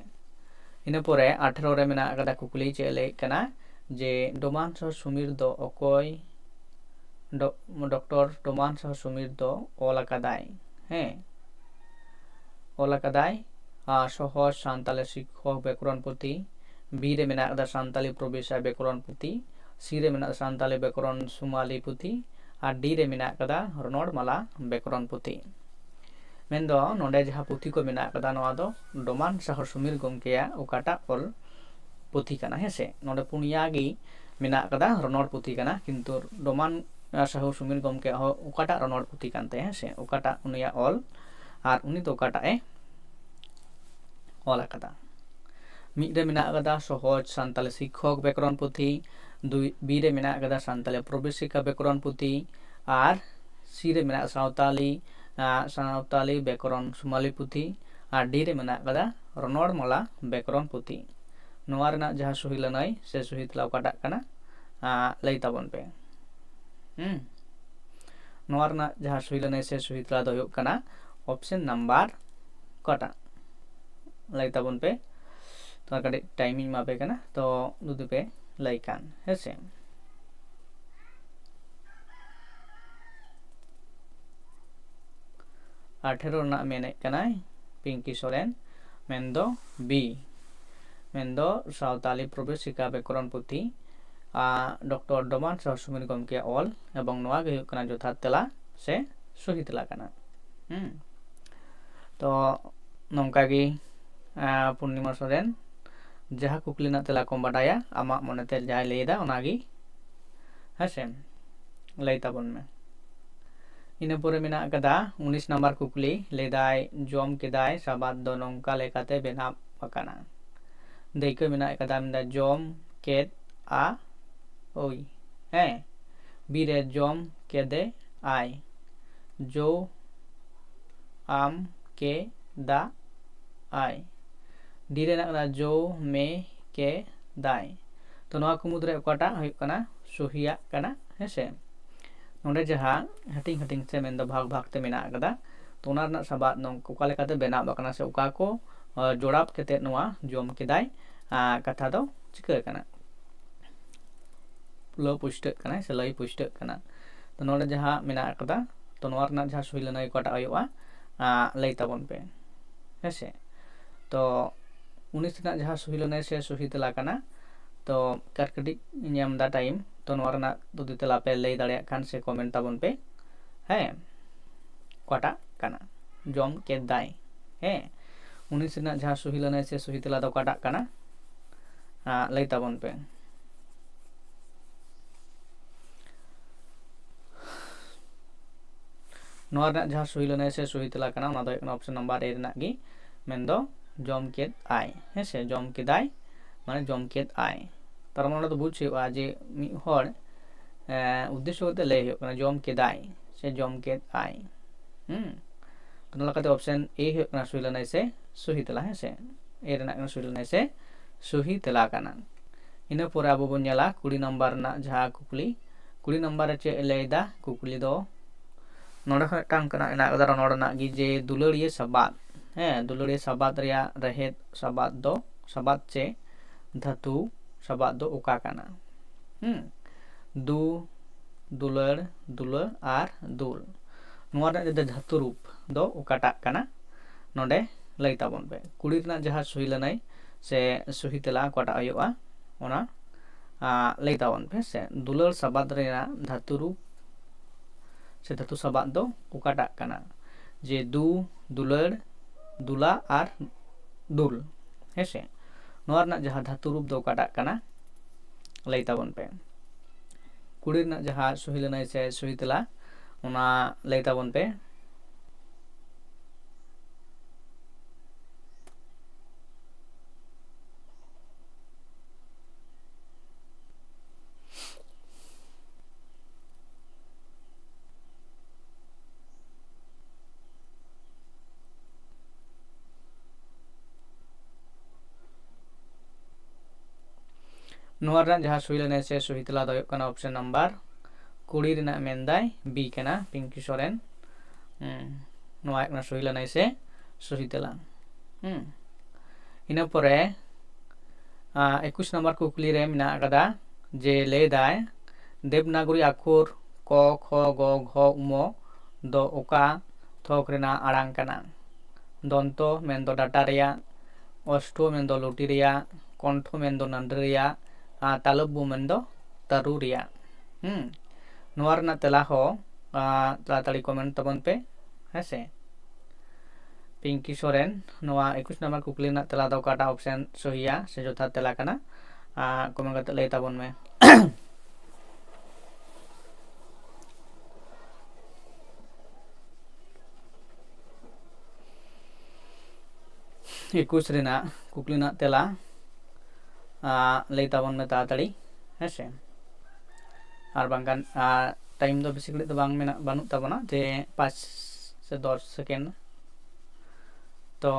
इन पोरे 18 रे मेना कदा कुकली चे ले कना जे डोमान सह सुमीर दो ओकय डॉक्टर डोमान सह सुमीर दो ऑल आकादाय है ऑल आकादाय सहज सान्ताली शिक्षक व्याकरण पुथि बी रे मेना कदा सान्ताली प्रवेश व्याकरण पुथि सी रे मेना सान्ताली व्याकरण सुमाली पुथि और डी रे मेना कदा रणोड़माला व्याकरण पुथि मेंदो नोंडे जहा पुथि को मेना कदा नोआ दो डोमान साहर सुमीर गमकेया ओकाटा ऑल पुथि कना हेसे नोंडे पुनिया गी मेना कदा रणोड़ पुथि कना किंतु डोमान साहर सुमीर गमके ओकाटा रणोड़ पुथि कानते हेसे ओकाटा उनिया ऑल और उनी तो ओकाटा ए ऑल आकादा मिद रे मेना कदा सहज सान्ताली शिक्षक व्याकरण पुथि दुई बी रे मेना कदा सान्ताली प्रवेशिका व्याकरण पुथि और सी रे मेना सावताली व्याकरण सुमाली पुथि और डी रे मेना कदा रणोड़माला व्याकरण पुथि नोआ रेना जहा सही लनाय से सही तला ओकाटा कना लई ताबन पे नोआ रेना जहा सही लनाय से सही तला दो कना ऑप्शन नंबर कटा लई ताबन पे तो कड़े टाइमिंग मापे कना तो दुदु पे लई कान हेसे 18 ना मेने कनाय पिंकी सोरेन मेंदो बी मेंदो सावताली प्रवेशिका व्याकरण पुथि डॉक्टर डोमान सह सुमीर गमके ऑल एवं नोआ गे कना यथार्थ तेला से सही तेला कना तो नौका गी पूर्णिमा सोरेन जहा कुकली ना तेला को बाडाया आमा मनते जाय लेदा ओनागी हेसे लई ताबन में इन पोरे मेना कदा 19 नंबर कुकली लेदाय जम केदाय साबाद दो नौका लेकाते बेनाब अकाना देखो मेना कदा मेना जम केद आ ओई है बीरे जम केदे आय जो आम के दा आय डीरे ना जो मे के दाय तो नोआ कुमुद्रे ओकाटा हुयुग कना सहिया कना हेसे नोंडे जहा हटिंग हटिंग से मेन दो भाग भाग ते मेना कदा तो ओना रना साबाद नों ओका लेकाते बेनाब कना से ओका को जोड़ाब केते नोआ जम केदाय कथा दो चिका कना लो पुष्ट कना से लई पुष्ट कना तो नोंडे जहा मेना कदा तो नोआ रना जहा सही लनाय ओकाटा आयुआ लई ताबन पे हेसे तो 19 ना जहा सही लनाय से सही तेला कना तो कटकटी नियम दा टाइम तो नोआ रना दुदि तेला पे लई दाड़िया खान से कमेंट ताबन पे है कोटा कना जम के दाय है 19 ना जहा सही लनाय से सही तेला दो कोटा कना लई ताबन पे नोआ रना जहा सही लनाय से सही तेला कना ओना दो ऑप्शन नंबर ए रना गी मेंदो जम केद आय हेसे जम केदाय माने जम केद आय तार माने तो बुझ हुआ जे मि हर उद्देश्य होते ले हो कना जम केदाय से जम केद आय तो नलकाते ऑप्शन ए हो कना सही लनाय से सही तेला हेसे ए रना कना सही लनाय से सही तेला कना ᱤᱱᱟᱹ ᱯᱚᱨᱮ ᱟᱵᱚ ᱵᱚᱱ ᱧᱮᱞᱟ 20 नंबर ᱨᱮᱱᱟᱜ ᱡᱟᱦᱟᱸ ᱠᱩᱠᱞᱤ 20 नंबर ᱨᱮ ᱪᱮᱫ ᱞᱟᱹᱭᱫᱟ ᱠᱩᱠᱞᱤ ᱫᱚ ᱱᱚᱰᱮ ᱦᱚᱸ ᱢᱤᱫᱴᱟᱝ ᱢᱮᱱᱟᱜ ᱟᱠᱟᱫᱟ ᱨᱚᱱᱚᱲ ᱨᱮᱱᱟᱜ ᱜᱮ ᱡᱮ ᱫᱩᱞᱟᱹᱲᱤᱭᱟᱹ ᱥᱟᱵᱟᱫ दुलड़िया साबाद रिया रहेद साबाद दो साबाद चे धातु साबाद दो ओका काना दु दुलड़ दुलड़ आर दुल नोआ रे धातु रूप दो ओकाटा काना नोडे लई ताबन पे कुड़ी रना जहां सही लनाई से सही तेला ओकाटा आयोआ ओना लई ताबन पे से दुलड़ साबाद रिया धातु रूप से धातु साबाद दो ओकाटा काना जे दु दुलड़ दुला आर दुल हेसे नोआ रना जहां धातु रूप दो ओकाटा काना लई ताबन पे कुड़ी रना जहां सही लनाई से सही तेला ओना लई ताबन पे नोआ रना जहां सही लनाई से सही तेला दो कना ऑप्शन नंबर 20 रना मेंदाय बी कना पिंकी सोरेन नोआ एकना सही लनाई से सही तेला इना परे 21 नंबर कुकली रे मिना कदा जे लेदाय देवनागरी अक्षर क ख ग घ उम दो ओका थोक रेना आड़ांग कना दंतो मेंदो डाटा रिया अष्टो मेंदो लुटी रिया कंठो मेंदो नंद रिया तालुबु मेंदो तारु रिया नोआ रना तेला हो ताड़ाताड़ी कमेंट तबन पे हेसे पिंकी सोरेन नोआ 21 नंबर कुकली ना तेला दो काटा ऑप्शन सहिया से जोथा तेला कना कमेंट करते लई ताबन में 21 रेना कुकली ना तेला लई ताबन में ताड़ाताड़ी हेसे और बांगान टाइम दो बेसिकली तो बांग मेना बानुक ताबना जे 5 से 10 सेकेंड तो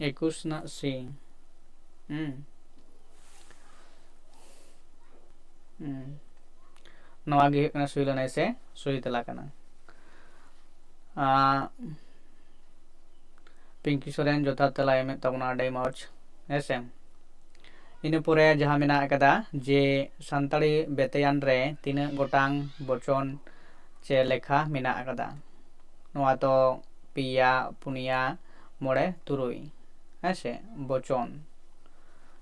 एकुश ना सी नवा गे कना सुई लनाई से सुई तेला कना पिंकी सोरेन जोथा तेला एम तबना अडे मौज हेसे इन पोरे जहां मेना कदा जे संताड़ी बेतयान रे तीन गोटांग बचन चे लेखा मेना कदा नोआ तो पिया पुनिया मोड़े तुरुई हेसे बचन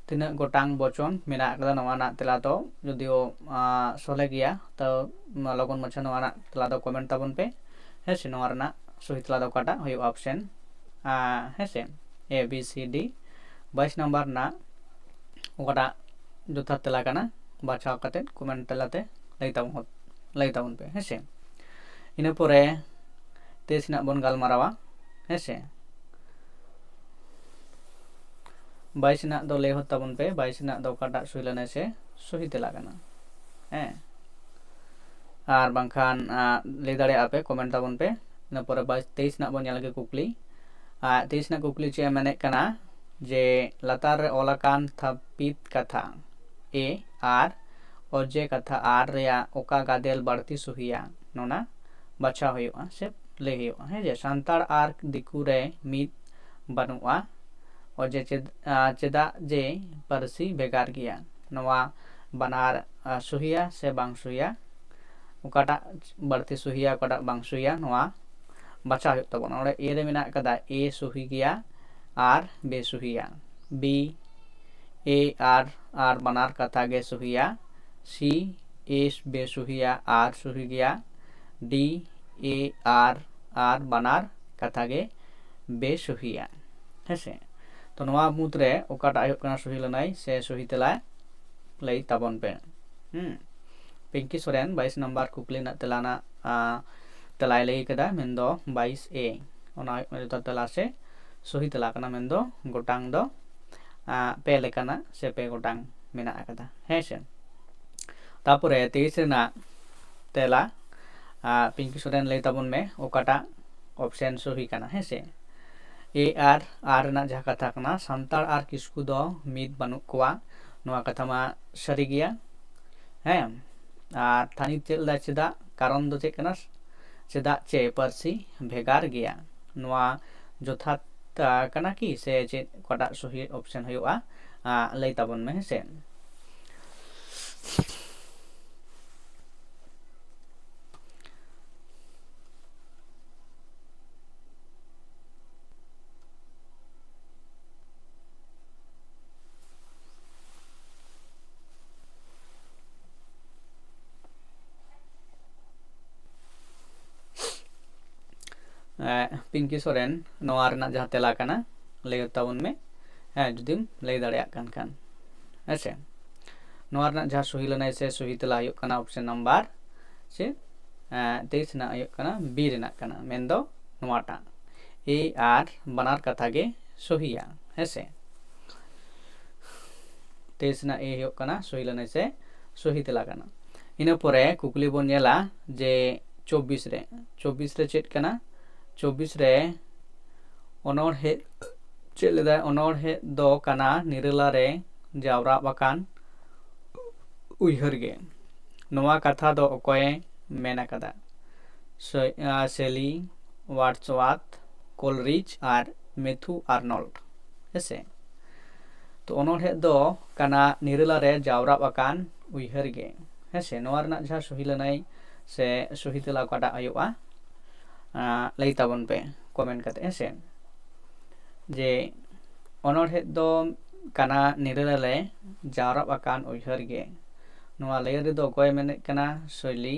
तीन गोटांग बचन मेना कदा नोआ ना तेला तो जदियो सोले गया तो लगन मछा नोआ ना तेला तो कमेंट ताबन पे हेसे नोआ रना सही तेला दो काटा होय ऑप्शन हेसे A B C D 22 number ना ओकाटा जोथा तेला काना बाछाव काते कमेंट तेलाते लई ताबन पे हेसे इन पोरे 23 ना बन गालमारावा हेसे 22 ना दो ले होताबन पे 22 ना दो काटा सही लनाई से सही तेला काना आर बांखान ले दाड़े आपे कमेंट ताबन पे इन पोरे 23 ना बन लगे कुकली 23 ना कुकली चे मेने कना जे लतार रे ओलाकान थापित कथा ए आर ओजे कथा आर रेया ओका गादेल बढ़ती सुहिया नोना बचा हुआ से ले हुआ है जे संताड़ आर दिकू रे मित बनुआ ओजे चेदा जे परसी बेगार गया नोआ बनार सुहिया से बांग सुहिया ओकाटा बढ़ती सुहिया ओकाटा बांग सुहिया नोआ बचा हुआ तबन ओडे ए रे मेना कदा ए सुही गया आर बे सुहिया बी ए आर आर बनार कथा गे सुहिया सी एस बे सुहिया आर सुही गया डी ए आर आर बनार कथा गे बे सुहिया हेसे तो नोआ मुद्रे ओकाटा आयो कना सुही लनाई से सुही तेला लई ताबन पे पिंकी सोरेन 22 नंबर कुकली ना तेलाना तेला लई कदा मेंदो 22 ए ओना जोथा तेला से सही तेला कना मेंदो गोटांग दो पे लेकाना से पे गोटांग मेना कदा हेसे तापुरे 23 रेना तेला पिंकी सोरेन लई ताबन में ओकाटा ऑप्शन सही काना है से ए आर ना जहाँ कथा कना सान्ताड़ आर किस्कू दो मीद बानुक कोआ नोआ कथा मा सरी गया है थानी चेल दा चेदा कारण दो चेक कना चेदा चे पारसी भेगार गया नोआ जोथा कना की से चे कोटा सही ऑप्शन हुआ लई ताबन में से पिंकी सोरेन नोआ रना जहाँ तेला कना लई ताबन में है जुदिम लई दाड़िया कान खान ऐसे नोआ रना जहाँ सही लना से सही तेला हुई कना ऑप्शन नंबर से 23 ना हुई कना बी रेना कना मेन दो नोआटा ए आर बनार कथा गे सहिया ऐसे 23 ना ए हुई कना सही लना से सही तेला कना इना परे कुकली बोन नेला जे 24 रे चेट कना 24 रे अनोढ़े चेलेदा अनोढ़े दो कना निरला रे जावरा बाकान उइहर गे नोआ कथा दो ओकोए मेना कदा सेली वार्ड्सवर्थ कोलरिज और मैथ्यू आर्नल्ड ऐसे तो अनोढ़े दो कना निरला रे जावरा बाकान उइहर गे ऐसे नोआ रना जहाँ सही लनाई से सही तेला काटा आयुआ लई ताबन पे कमेंट करते ऐसे जे अनोढ़े दो कना निरला रे जावरा बाकान उइहर गे नोआ लई रे दो कोय मेने कना सेली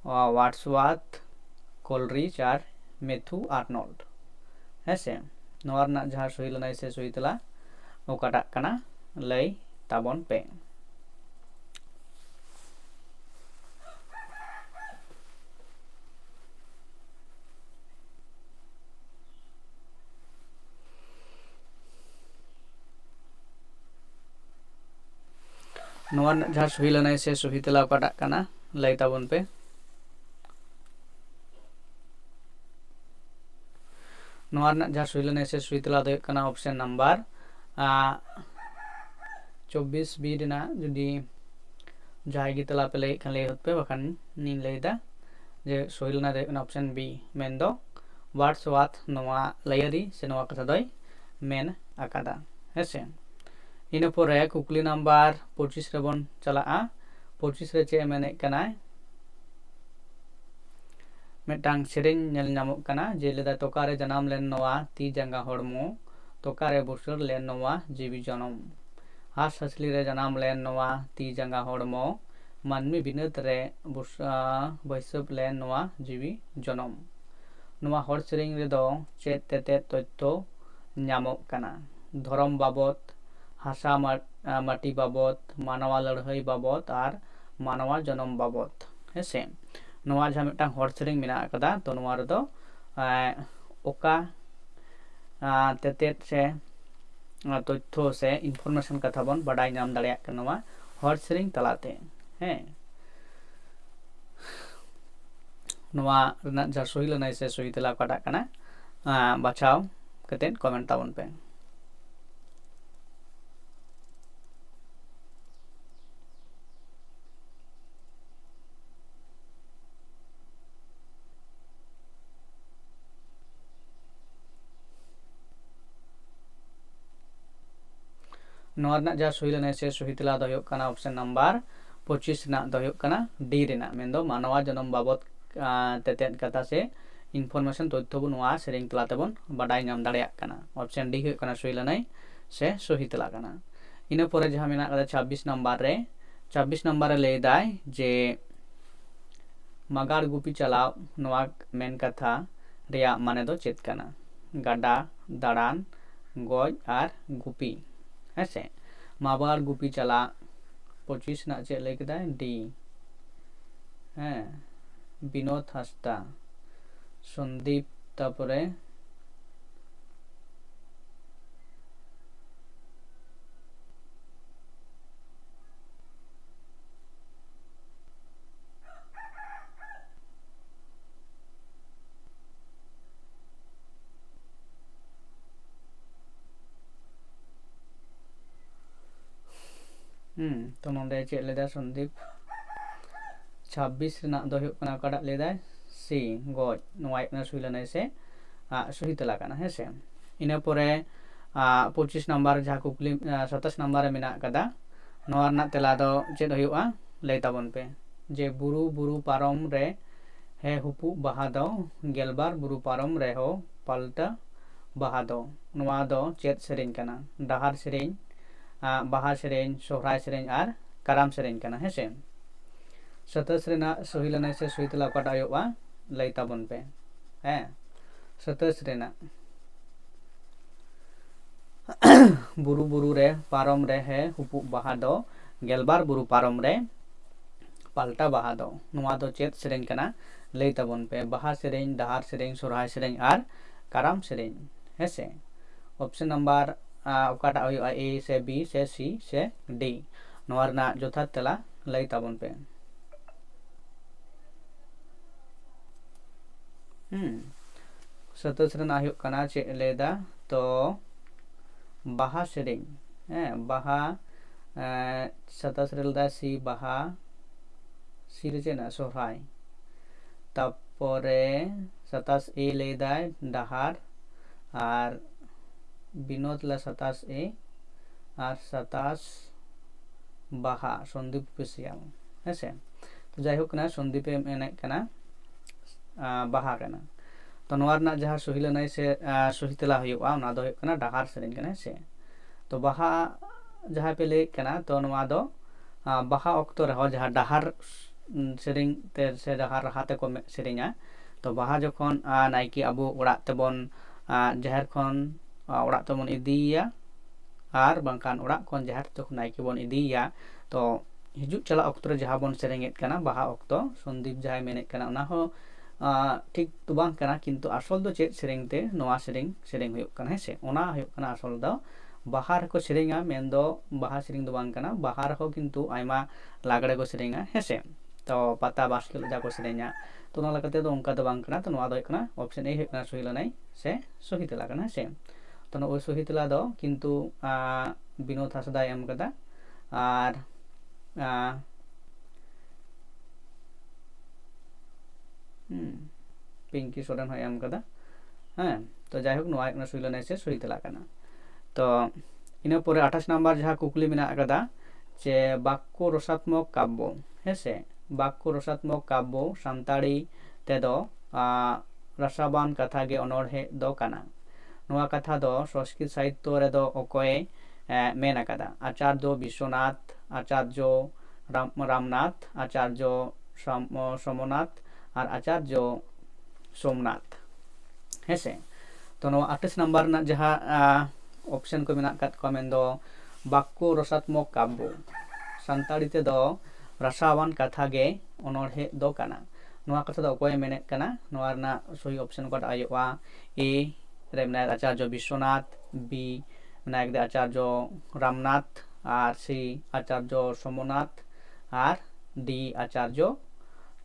वार्ड्सवर्थ कोलरिज और मैथ्यू आर्नल्ड ऐसे नोआ रना जहाँ सही लनाई से सही तेला ओकाटा कना लई ताबन पे नोआ जहाँ सही लनाई से सही तेला ओकाटा कना लई ताबन पे नोआ जहाँ सही लनाई से सही तेला दो कना ऑप्शन नंबर 24 बी रेना जुदी जहाँ गी तेला पे लई खान लई होत पे बखान नी लईदा जे सही लना दो कना ऑप्शन बी मेन दो वार्ड्सवर्थ नोआ लईरी से नोआ कथा दोय मेन आकादा हेसे इन परे कुकली नंबर 25 रे बन चला 25 रे चे मेने कना मेटांग सेरेन नेल नामक कना जेलेदा तोकारे जनाम लेन नोआ ती जंगा हड़मो तोकारे बुसर लेन नोआ जीवी जनम हास हसली रे जनाम लेन नोआ ती जंगा हड़मो मानमी बिनत रे बैसब लेन नोआ जीवी जनम नोआ हड़ सेरेन रे दो चेत तेते तथ्य नामक कना धरम बाबत हासा माटी बाबत मानवा लड़ाई बाबत और मानवा जन्म बाबत हेसे नोआ जहाँ मिटांग हड़ सेरेन मेना कदा तो नोआ रे दो ओका तेतेत से तथ्य से इनफॉरमेशन कथा बन बाडाई नाम दाड़िया कनवा हड़ सेरेन तलाते हैं नोआ रना जहाँ सही लनाई से सही तेला काटा कना बाछाव कतेन कमेंट ताबन पे नोआ जहाँ सही लनाई से सही तेला दो हुयुग कना ऑप्शन नंबर 25 ना दो हुयुग कना डी रेना मेन दो मानवा जन्म बाबत तेतेन कथा से इनफॉरमेशन तथ्य बन नोआ सेरेन तलाते बन बाडाई नाम दाड़िया कना ऑप्शन डी हुयुग कना सही लनाई से सही तेला कना इन परे जहाँ मेना कदा 26 नंबर रे लई दाय जे मगाड़ गुपी चलाव नोआ मेन कथा रेया माने दो चेत कना गाडा दाड़ान गज और गुपी ऐसे माबार गुपी चला 25 ना चे लई केदा डी हैं विनोद हासदा संदीप तापरे तो नोंडे चेक लेदा संदीप 26 रेना दो हुयुक कना काडा लेदा सी गज नोआ इकना सही लनाय से सही तला कना है से इना परे 25 नंबर जहाँ कुकली 27 नंबर मेना कदा नोआ रना तेला दो चेक हुयुआ लay ताबन पे जे बुरु बुरु पारम रे हे हुपु बाहा दो गेलबार बुरु पारम रे हो पाल्टा बाहा दो नोआ दो चेक सेरेन कना डाहार सेरेन बाहा सेरेन सोहराय सेरेन आर काराम सेरेन कना है से 27 रेना सही लनाय से सही तला काटा हुयुआ लay ताबन पे है 27 रेना बुरु बुरु रे पारम रे है हुपु बाहा दो गेलबार बुरु पारम रे पाल्टा बाहा दो नोआ दो चेत सेरेन कना लay ताबन पे बाहा सेरेन डाहार सेरेन सोहराय सेरेन आर काराम सेरेन है से ऑप्शन नंबर ओकाटा हुयुआ ए से बी से सी से डी नोआ रना जोथा तेला लay ताबन पे 27 रेना हुयुक कना चेक लेदा तो बाहा सेरेन बाहा 27 रेलदा सी बाहा सी रे चेना सोहराय तापरे 27 ए लेदा डाहार आर बिनोद ला 27 ए आर 27 बाहा संदीप स्पेशल है से तो जाय हुक कना संदीप मेने कना बाहा कना तो नोआ रना जहाँ सही लनाय से सही तेला हुयुआ ओना दो हुयुक कना डाहार सेरेन कना से तो बाहा जहाँ पे ले कना तो नोआ दो बाहा ऑक्टो रहो जहाँ डाहार सेरेन ते से डाहार हाते को सेरेना तो बाहा जखन नाइकी अबो ओड़ा तेबन जहर खन ओड़ा तेबन इदिया आर बांकान ओड़ा खन जहर जखन नाइकी बन इदिया तो हिजुक चला ऑक्टो जहाँ बन सेरेंगेत कना बाहा ऑक्टो संदीप जहाँ मेनेत कना ओना हो ठीक तो बांग कना किंतु आसल दो चेत सेरेंग ते नोआ सेरेंग हुयुक कना है से ओना हुयुक कना आसल दो बाहा रको सेरेंगा मेन दो बाहा सेरेंग दो बांग कना बाहा रहो किंतु आयमा लागड़े को सेरेंगा है से तो पता बास्केल जा को सेरेंगा तो ओना लकते दो उनका दो बांग कना तो नोआ दो कना ऑप्शन ए हुयुक कना सही लनाय से सही तेला कना से तो नो सही तेला दो किंतु बिनोद हासदा एम कदा आर पिंकी सोरेन हो एम कदा हाँ तो जायहोक नोआ इकना सही लनाय से सही तेला कना तो इना परे 28 नंबर जहाँ कुकली मेना कदा जे बाक्य रसात्मक काव्य है से बाक्य रसात्मक काव्य सान्ताड़ी तेदो रसाबान कथा गे अनोढ़े दो कना नोआ कथा दो संस्कृत साहित्य रे दो ओकोय मेन कदा आचार्य विश्वनाथ आचार्य रामनाथ आचार्य सोमनाथ और आचार्य सोमनाथ है से तो 28 नंबर ना जहाँ ऑप्शन को मेना कत को मेन दो बाक्य रसात्मक काव्य सान्ताड़ी ते दो रसावान कथा गे अनोढ़े दो कना नोआ कथा दो कोय मेने कना नोआ रना सही ऑप्शन को आयुआ ए रे मेना आचार्य विश्वनाथ बी मेना आचार्य रामनाथ और सी आचार्य सोमनाथ और डी आचार्य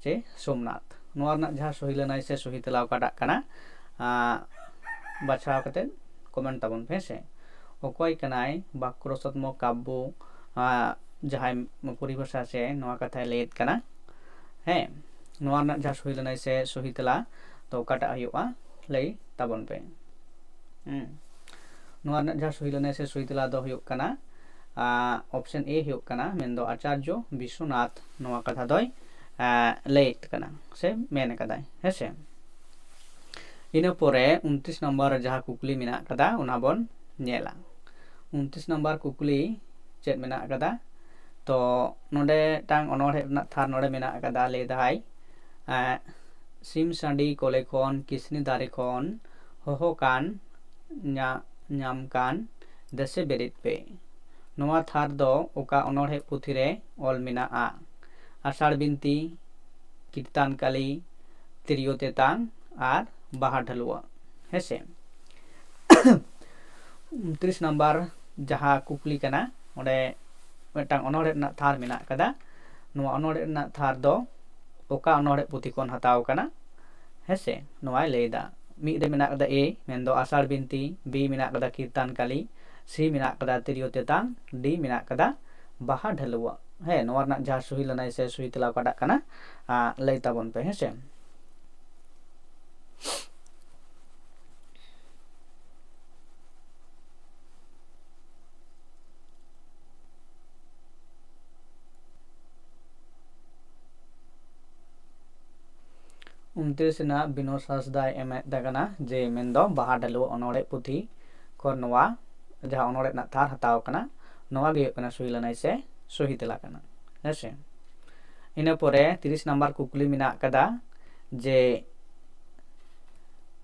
से सोमनाथ नोआ रना जहाँ सही लनाय से सही तेला काटा कना बाछाव कते कमेंट ताबन पे से ओकोय कनाय बाक्य रसात्मक काव्य जहाँ परिभाषा से नोआ कथा लेत कना है नोआ रना जहाँ सही लनाय से सही तेला तो काटा हुयुआ लay ताबन पे नोआ रना जहाँ सही लनाय से सही तेला दो हुयुक कना ऑप्शन ए हुयुक कना मेन दो आचार्य विश्वनाथ नोआ कथा दोय लेत कना से मेन कदा है से इन परे 29 नंबर जहाँ कुकली मेना कदा उना बन नेला 29 नंबर कुकली चेत मेना कदा तो नोडे टांग अनोढ़े थार नोडे मेना कदा ले दाई सिम सांडी कोले खन किसनी दारे खन होहो कान ᱧᱟᱢ कान देसे बेरित पे नोआ थार दो ओका अनोढ़े पुथी रे ऑल मेना आषाढ़ बिनती कीर्तन काली तिरियो तेतान और बाहा ढलुआ है से 29 नंबर जहाँ कुकली कना ओडे मेटांग अनोढ़े ना थार मेना कदा नोआ अनोढ़े ना थार दो ओका अनोढ़े पुथी कोन हताव कना है से नोआ लेदा मी रे मेना कदा ए मेन दो आषाढ़ बिनती बी मेना कदा कीर्तन काली सी मेना कदा तिरियो तेतान डी मेना कदा बाहा ढलुआ है नवा रना जहाँ सही लनाय से सही तेला काटा कना लई ताबन पे है से 29 ना बिनोद हांसदा एमे दगना जे मेंदो बाहा ढलु अनोड़े पुथी खर नवा जहाँ अनोड़े ना थार हताव कना नवा गे कना सही लनाय से सही तेला कना हेसे इना परे 30 नंबर कुकली मिना कदा जे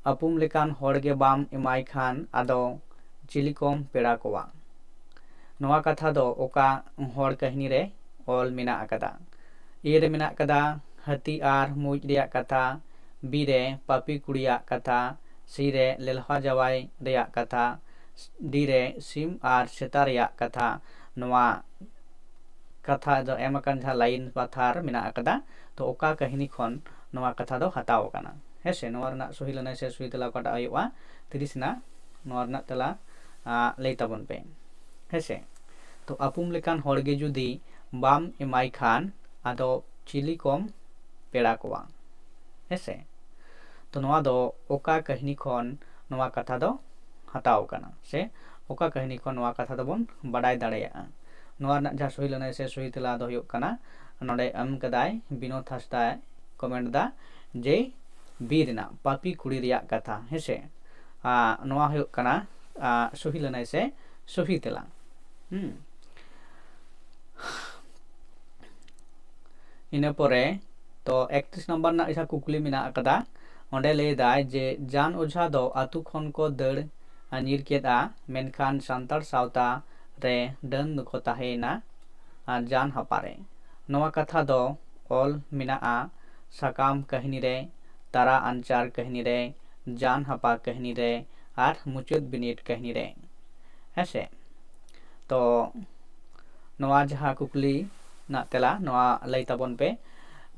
अपुम लेकान होड़गे बाम इमाई खान आदो चिलिकम पेड़ा कोवा नवा कथा दो ओका होड़ कहनी रे ऑल मिना कदा ईरे मिना कदा हती आर मुज रिया कथा बीरे पापी कुड़िया कथा सीरे लेलहा जवाई रिया कथा डीरे सिम आर सेता रिया कथा नवा कथा जो एमकन जहाँ लाइन पाथार मिना कदा तो ओका कहनी खन नवा कथा दो हताव कना हेसे नवा रना सही लनाय से सही तेला काटा आयुआ 30 ना नवा रना तेला लई ताबन पे हेसे तो अपुम लेकान होड़गे जुदी बाम इमाई खान आदो चिली कम पेड़ा कोवा हेसे तो नवा दो ओका कहनी खन नवा कथा दो हताव कना से ओका कहनी खन नवा कथा दो बन बड़ाई दाड़ेया नवा रना जहाँ सही लनाय से सही तेला दो हुयुग कना नोडे एम कदाय बिनोद हांसदा कमेंट दा जे बीर ना पापी कुड़ी रिया कथा हेसे नवा हुयुग कना सही लनाय से सही तेला इना परे तो 31 नंबर ना इसा कुकली मिना कदा ओंडे ले दाय जे जान ओझा दो आतु खन को दड़ अनिर केदा मेनखान सांतार सावता रे डन को ताहेना जान हपारे नवा कथा दो ऑल मिना साकाम कहनी रे तारा अंचार कहनी रे जान हपा कहनी रे आर मुचुद बिनिट कहनी रे ऐसे तो नवा जहाँ कुकली ना तेला नवा लई ताबन पे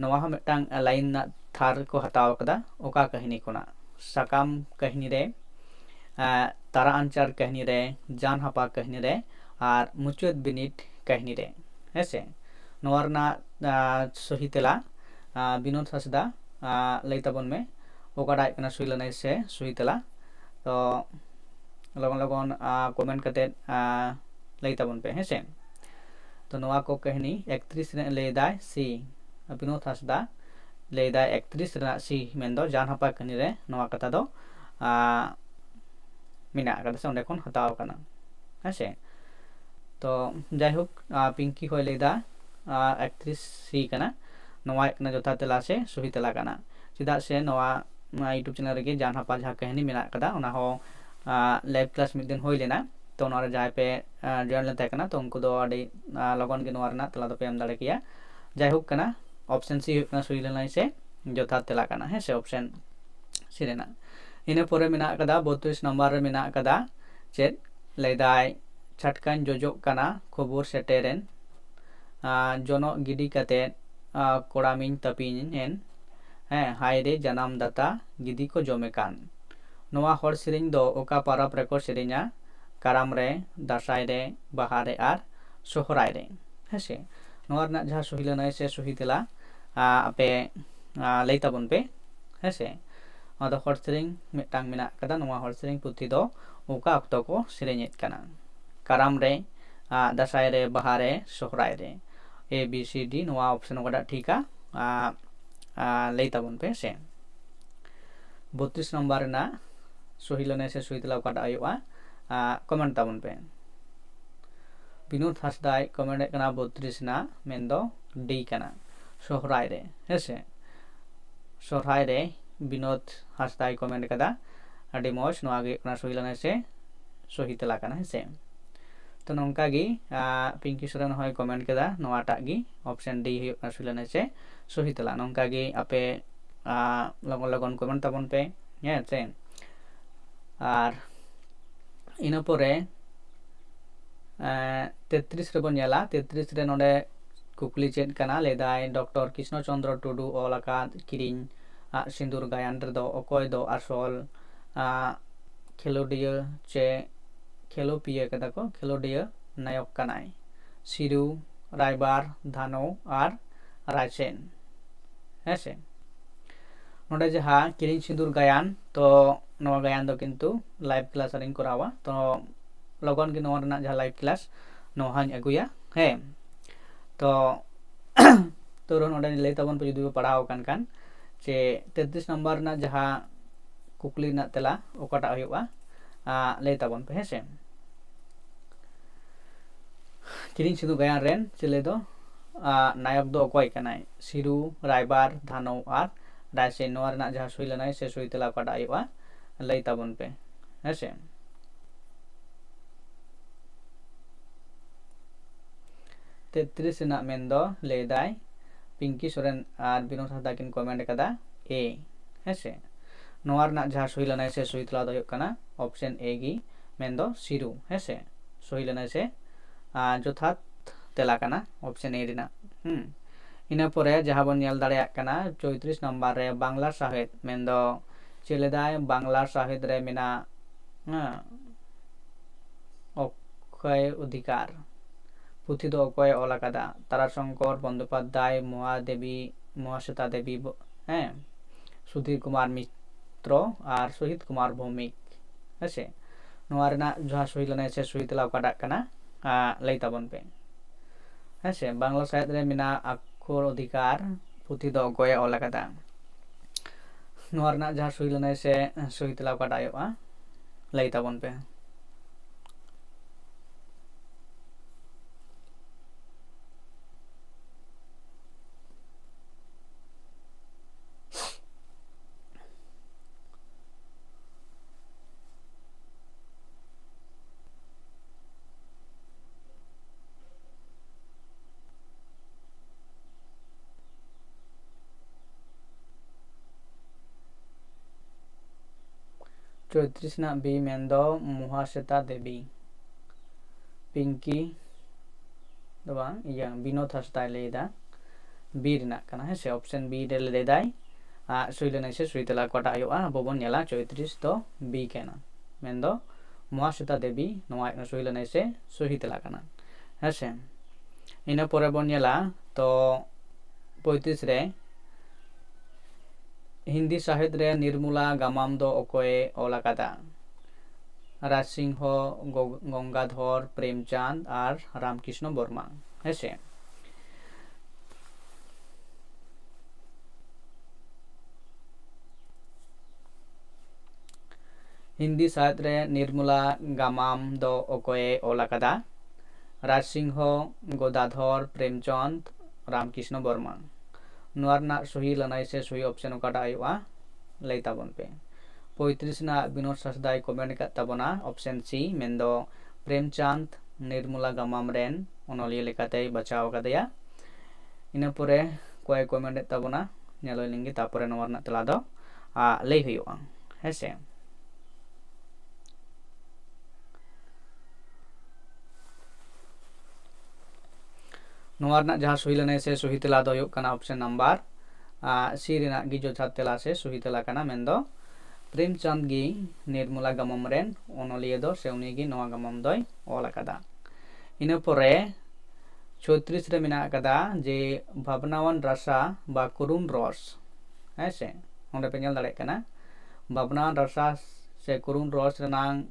नवा हम मिटांग लाइन ना थार को हताव कदा ओका कहनी कोना साकाम कहनी रे तारा अंचार कहनी रे जान हपा कहनी रे आर मुचुद बिनिट कहनी रे ऐसे नवा रना सही तेला बिनोद हांसदा लई ताबन में ओका डाय कना सही लनाय से सही तेला तो लगन लगन कमेंट कते लई ताबन पे हेसे तो नवा को कहनी 31 रे ले दाय सी बिनोद हांसदा ले दाय 31 रे सी मेंदो जान हपा कहनी रे नवा कथा दो मिना कदा से ओंडे खन हताव कना हेसे तो जायहोक पिंकी होय लेदा 31 सी कना नवा एक जोथा तेला से सही तेला कना चिदा से नवा यूट्यूब चैनल रे जान हपा जहाँ कहनी मिना कदा ओना हो लाइव क्लास मिद दिन होय लेना तो नवा जहाँ पे जॉइन लेन तकना तो उनको दो अड़ी लगन के नवा रना तेला दो पे एम दाड़े किया जायहोक कना ऑप्शन सी हुकना सही लनाय से जोथा तेला कना है से ऑप्शन सी रेना इने परे मिना कदा 32 नंबर रे मिना कदा चेत लेदाय छटकान जोजो कना खबर सेटेरेन जोनो गिडी कते कोड़ामिन तपिन एन हायरे जनाम दाता गिदी को जोमेकान नवा हर सेरेñ दो ओका पाराब रेको सेरेñा काराम रे दासाय रे बाहा रे आर सोहराय रे हेसे नवा रना जहाँ सही लनाय से सही तेला आपे लई ताबन पे हेसे अदो हर सेरेñ मिटांग मिना कदा नवा हर सेरेñ पुथी दो ओका अक्तो को सेरेñेत कना काराम रे दासाय रे बाहा रे सोहराय रे ए बी सी डी नवा ऑप्शन ओका ठीका लई ताबन पे से 32 नंबर ना सही लनाय से सही तेला ओका आयुआ कमेंट ताबन पे बिनोद हांसदा कमेंट कना 32 ना मेंदो डी कना सोहराय रे हेसे सोहराय रे बिनोद हांसदा कमेंट कदा अडी मौज नवा गे कना सही लनाय से सही तेला कना हेसे तो नौका गी पिंकी सोरेन होय कमेंट कदा नवाटा गी ऑप्शन डी हुयुग सही लनाय से सही तेला नौका गी आपे लगन लगन कमेंट ताबन पे हेसे आर इन परे 33 रे बन नेला 33 रे नोडे कुकली चेत कना लेदाय डॉक्टर कृष्ण चंद्र टुडू ओलाका किरिन सिंदूर गायन रे दो अकोय दो आसल खेलोडिया चे खेलोपिया कदा को खेलोडिया नायक कनाय सिरु रायबार धानौ और रायसेन हेसे नोडे जहाँ किरिंग सिंदूर गायन तो नवा गायन दो किंतु लाइव क्लास रिंग करावा तो लगन की नवा रना जहाँ लाइव क्लास नवा अगुया है तो तो नोडे लई तबन पे जुदी पढ़ाओ कान जे 33 नंबर ना जहाँ कुकली ना तेला ओकाटा हुआ लई तबन पे हेसे किरिंग सिंदूर गायन रेन चिले दो नायक दो अकय कनाय सिरु रायबार धानौ और रायसेन नवा रना जहाँ सुई लनाय से सुई तेला ओकाटा हुआ लई तबन पे हेसे 33 ना मेन दो लेदाय पिंकी सोरेन और विनोद हासदा किन कमेंट कदा ए हेसे नवा रना जहाँ सुई लनाय से सुई तेला दो कना ऑप्शन ए गी मेन दो सिरु हेसे सुई लनाय से जोथात तेला कना ऑप्शन ए रिना इना परे जहाँ बन नेल दाड़ेया कना 34 नंबर रे बांग्ला साहित्य मेन दो चिलेदाय बांग्ला साहित्य रे मेना अक्षय अधिकार पुथी दो अकय ओला कदा ताराशंकर बंदोपाध्याय महाश्वेता देवी सुधीर कुमार मित्र और शहीद कुमार भौमिक हेसे नवा रना जहाँ सुई लनाय से सुई तेला ओकाटा कना लई तबन पे हेसे बांग्ला साहित्य रे मेना अक्षर अधिकार पुथी दो अकय ओला कदा नवा रना जहाँ सुई लनाय से सुई तेला ओकाटा हुआ लई तबन पे चौत्रीस ना बी मेन दो महाश्वेता देवी पिंकी दो बांग या विनोद हासदा लेदा बी रना कना हेसे ऑप्शन बी रे लेदाय सुई लनाय से सुई तेला ओकाटा हुआ बबन नेला 34 तो बी केना मेन दो महाश्वेता देवी नवा सुई लनाय से सुई तेला कना हेसे इना परे बन नेला तो 35 रे हिंदी साहित्य रे निर्मला गामाम दो अकय ओला कदा राजसिंह गंगाधर प्रेमचंद और रामकृष्ण वर्मा हेसे हिंदी साहित्य रे निर्मला गामाम दो अकय ओला कदा राजसिंह गदाधर प्रेमचंद रामकृष्ण वर्मा नवा रना सही लनाय से सही ऑप्शन ओकाटा हुआ लई तबन पे 35 ना विनोद हासदा कमेंट का तबना ऑप्शन सी मेन दो प्रेमचंद निर्मला गामाम रेन अनलिया लेकाते बचाव कदया इना परे कोय कमेंट तबना नेलो लिंगी तापरे नवा रना तेला दो लई हुआ हेसे नवा रना जहाँ सुई लनाय से सुही तेला दो कना ऑप्शन नंबर सी रना गी जोथात तेला से सुही तेला कना मेन दो प्रेमचंद गी निर्मला गामाम रेन अनलिया दो सेउनी गी नवा गामाम दोय ओला कदा इना परे 36 रे मेना कदा जे भावनावान रसा बा करुण रस हेसे ओंडे पे नेल दाड़े कना भावनावान रसा से करुण रस रनांग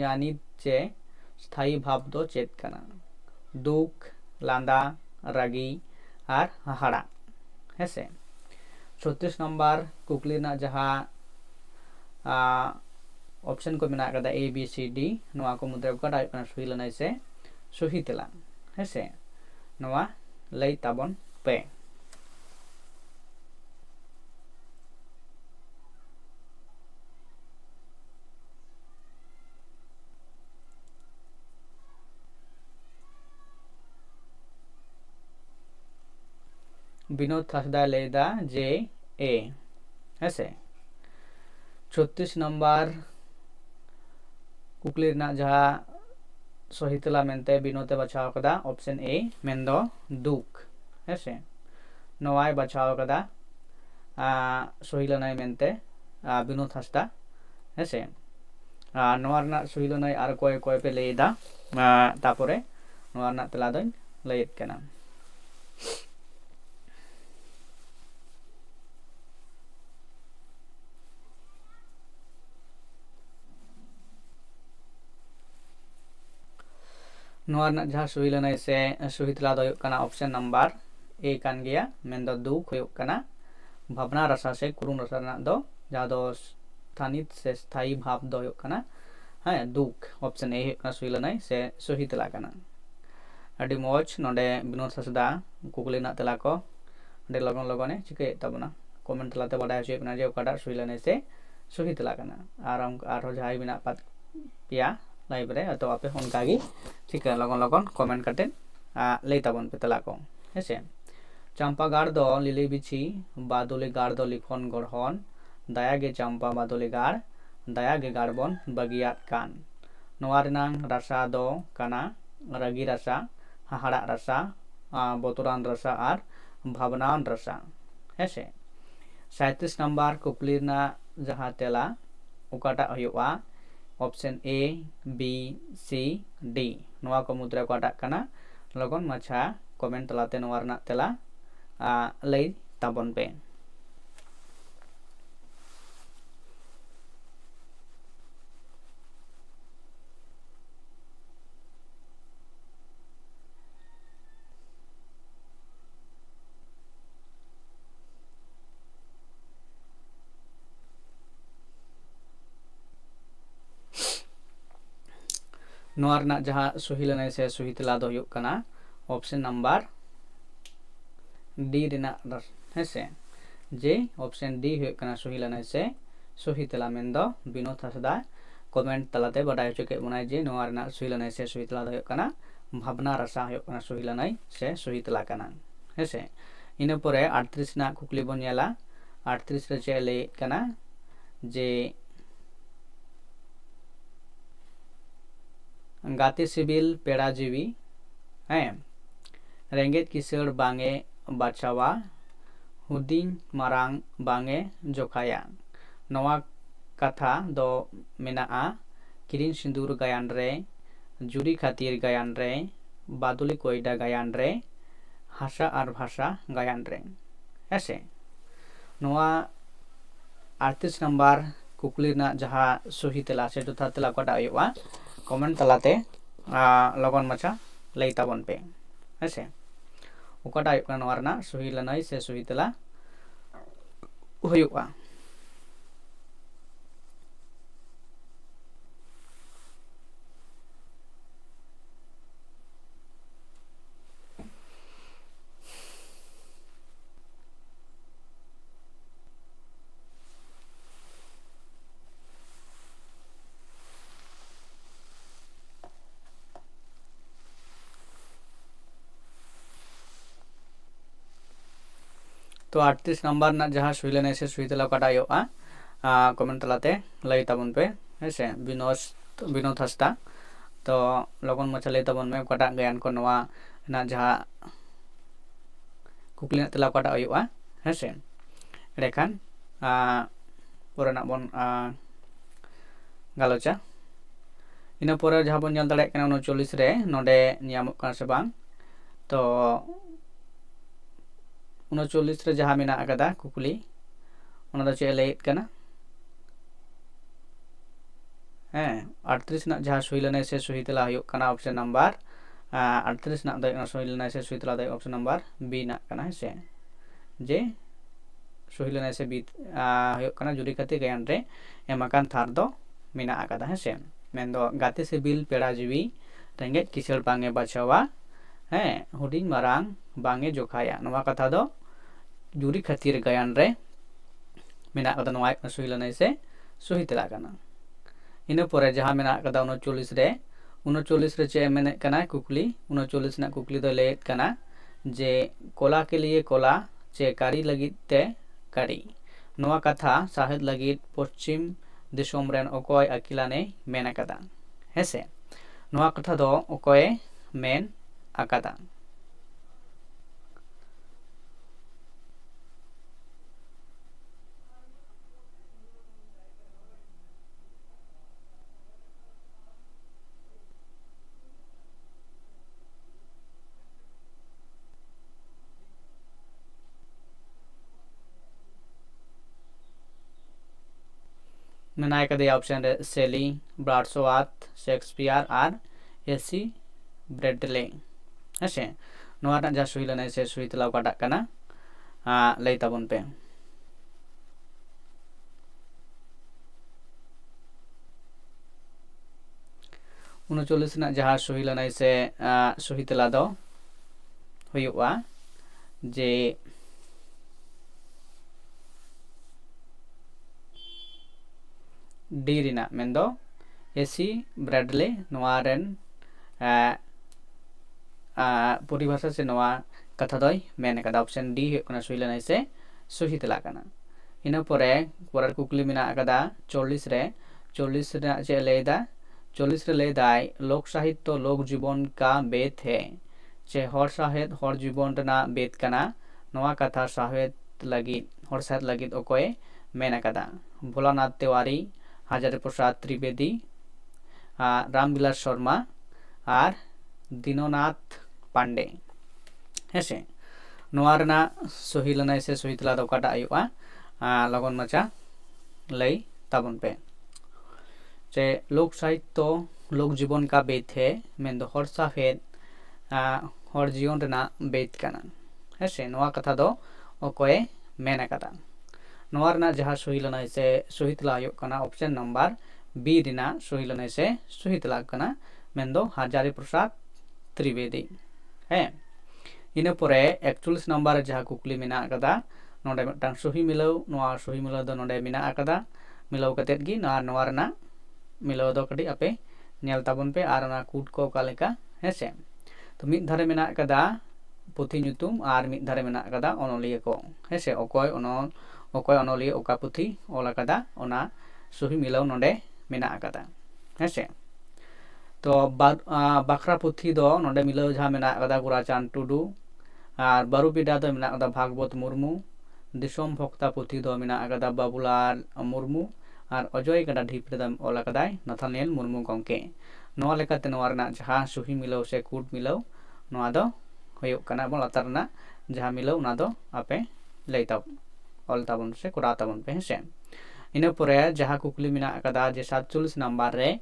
यानी चे स्थायी भाव दो चेत कना दुख लांदा रागी और हाहाड़ा हेसे 36 नंबर कुकली ना जहाँ ऑप्शन को मेना कदा ए बी सी डी नवा को मुद्रे ओकाटा हुआ सुई लनाय से सुही तेला हेसे नवा लई तबन पे विनोद हासदा लेदा जे ए हेसे 36 नंबर कुकली ना जहाँ सही तेला मेनते विनोदे बचाव कदा ऑप्शन ए मेन दो दुख हेसे नवाय बचाव कदा सही लनाय मेनते विनोद हासदा हेसे नवा रना सही लनाय आर कोय कोय पे लेदा तापरे नवा रना तेला दोय ᱞᱟᱹᱭᱮᱫ ᱠᱟᱱᱟ ᱱᱚᱣᱟ ᱨᱮᱱᱟᱜ ᱡᱟᱦᱟᱸ ᱥᱩᱦᱤ ᱞᱟᱹᱱᱟᱹᱭ ᱥᱮ ᱥᱩᱦᱤ ᱛᱮᱞᱟ ᱫᱚ ᱦᱩᱭᱩᱜ ᱠᱟᱱᱟ ᱚᱯᱥᱮᱱ ᱱᱟᱢᱵᱟᱨ ᱮ ᱠᱟᱱ ᱜᱮᱭᱟ ᱢᱮᱱᱫᱚ ᱫᱩᱠ ᱦᱩᱭᱩᱜ ᱠᱟᱱᱟ ᱵᱷᱟᱵᱽᱱᱟ ᱨᱟᱥᱟ ᱥᱮ ᱠᱩᱨᱩᱱ ᱨᱟᱥᱟ ᱨᱮᱱᱟᱜ ᱫᱚ ᱡᱟᱦᱟᱸ ᱫᱚ ᱛᱷᱟᱱᱤᱛ ᱥᱮ ᱥᱛᱷᱟᱭᱤ ᱵᱷᱟᱵᱽ ᱫᱚ ᱦᱩᱭᱩᱜ ᱠᱟᱱᱟ दुख ऑप्शन ए हुई सुही लनाई से सही तेला कना अडी मौज नोडे विनोद हांसदा कुकली ना तेला को अडी लगन लगने चिके तबना कमेंट तलाते बाडाय होचे कना जे ओकाटा सुही लनाई से सही तेला कना आर जहाय बिना पात पिया लाइव रे तो आपे होनकागी चिके लगन लगन कमेंट कटे लई ताबन पे तेला को हेसे चंपा गाड़ दो लिली बिछी बादुली गाड़ दो लिखन गढ़हन दाया गे चंपा बादुली गाड़ दाया गे गाड़बन बगियात कान नोआ रेनांग रासा दो काना रागी रासा हाहाड़ा रासा बतुरान रासा आर भावनान रासा हेसे 37 नंबर कुकली ना जहां तेला उकाटा हुआ option A B C D नोआ को मुद्रा उकाटा काना लगन माछा कमेंट तलाते नोआ रेना तेला लई ताबन पे नोआ रेना जहां सही लनाई से सही तेला दो हुयुक काना ऑप्शन नंबर डी रेना हेसे जे ऑप्शन डी हुयुक काना सही लनाई से सही तेला मेंदो विनोद हांसदा कमेंट तलाते बाडाय होचे बनाय जे नोआ रेना सही लनाई से सही तेला दो हुयुक काना भावना रसा हुयुक काना सही लनाई से सही तेला काना हेसे इना परे 38 ना कुकली बन नेला 38 रे चे लay काना जे गाते सिबिल पेड़ा जीवी हैं रेंगेत किसड़ बांगे बाचावा हुदिन मारांग बांगे जोखाया नवा कथा दो मेना किरिन सिंदूर गायन रे जुरी खातिर गायन रे बादुली कोयडा गायन रे हासा आर भाषा गायन रे ऐसे नवा 38 नंबर कुकली ना जहां सही तेला से जुथा तेला कोटा हुआ कमेंट तलाते लगन माछा लई ताबन पे ऐसे उकाटा नोआ रेना सही लनाई से सही तेला हुयुआ तो 38 नंबर ना जहां सही लनाई से सही तेला काटा हुआ कमेंट तलाते लई ताबन पे हेसे विनोद हांसदा तो लगन माछा लई ताबन में काटा गायन को नोआ ना जहां कुकली ना तेला काटा हुआ हेसे एडेखान पुराना बन गालोचा इना परे जहां बन नेल दाड़े काना 39 रे नोडे नियामक काना से बांग तो 39 रे जहां मेना आकादा कुकली ओना दो चे लैत काना हैं 38 ना जहां सही लनाई से सही तेला हुयुक काना ऑप्शन नंबर 38 ना दो सही लनाई से सही तेला दो ऑप्शन नंबर बी ना काना हेसे जे सही लनाई से बी हुयुक काना जुरी खातिर गायन रे एमाकान थार दो मेना आकादा हेसे मेनदो गाते से बिल पेड़ा जीवी रेंगेत किसड़ बांगे बाछावा हैं हुडिंग मारांग बांगे जोखाया नवा कथा दो जुरी खातिर गायन रे मेना कदा नवा सही लनाई से सही तेला काना इना परे जहां मेना कदा 39 रे 39 रे चे मेने काना कुकली 39 ना कुकली दो लेत काना जे कोला के लिए कोला चे कारी लगित ते कारी नवा कथा साहिद लगित पश्चिम दिसोम रेन ओकोय अकिलाने मेन आकादा हेसे नवा कथा दो ओकोय मेन आकादा मेनाय कदे ऑप्शन रे सेली ब्राडसोवात शेक्सपियर और एसी ब्रेडले हेसे नोआ ना जा सही लनाय से सही तलाव काटा कना लई ताबन पे 39 ना जहाँ सही लनाय से सही तला दो हुआ जे डी रिना मेंदो एसी ब्रेडले नोआ रेन परिभाषा से नोआ कथा दोय मेन कदा ऑप्शन डी हुकना सही लनाय से सही तला कना इना परे परार कुकली मेना कदा 40 रे 40 रे चे लेदा 40 रे लेदाय लोक साहित्य लोक जीवन का बेत है चे हर साहित्य हर जीवन तना बेत कना नोआ कथा साहित्य लगी हर साहित्य लगी ओकोय मेन कदा भोलानाथ तिवारी हजारी प्रसाद त्रिवेदी रामविलास शर्मा और दीननाथ पांडे हेसे नोआ रना सही लनाय से सही तला दो काटा आयुआ लगन मचा लई ताबन पे जे लोक साहित्य लोक जीवन का बेत है मेन दो हर साहित्य हर जीवन रना बेत कना हेसे नोआ कथा दो ओकोय मेन कदा नोआ रना जहाँ सही लनाय से सही तला आयुक कना ऑप्शन नंबर बी रिना सही लनाय से सही तला कना मेन दो हजारी प्रसाद त्रिवेदी है इन परे 41 नंबर जहाँ कुकली मेना कदा नोडे मिटांग सही मिलाव नोआ सही मिलाव दो नोडे मेना कदा मिलाव कतेत गी नोआ रना मिलाव दो कटी आपे नेल ताबन पे आर ना कूट को कालेका हेसे तो मिद धारे मेना कदा पुथी ᱧᱩᱛᱩᱢ आर मिद धारे मेना कदा अनलिया को हेसे ओकोय अनलिया ओका पुथी ओला कदा ओना सही मिलाव नोडे मेना कदा हेसे तो बाखरा पुथी दो नोडे मिलाव जहाँ मेना कदा गुराचांद टुडू और बारूपीडा दो मेना कदा भागवत मुर्मू दिसोम भक्ता पुथी दो मेना कदा बाबुलाल मुर्मू और अजय कदा ढीपरे दम ओला कदाय नाथानियल मुर्मू गंके नोआ लेकाते नोआ रना जहाँ सही मिलाव से कूट मिलाव नोआ दो हुयुक कना बो लातार ना जहाँ मिलाव ना दो आपे लैता ऑल ताबन से कुरा ताबन पे हेसे इन परे जहाँ कुकली मेना कदा जे 47 नंबर रे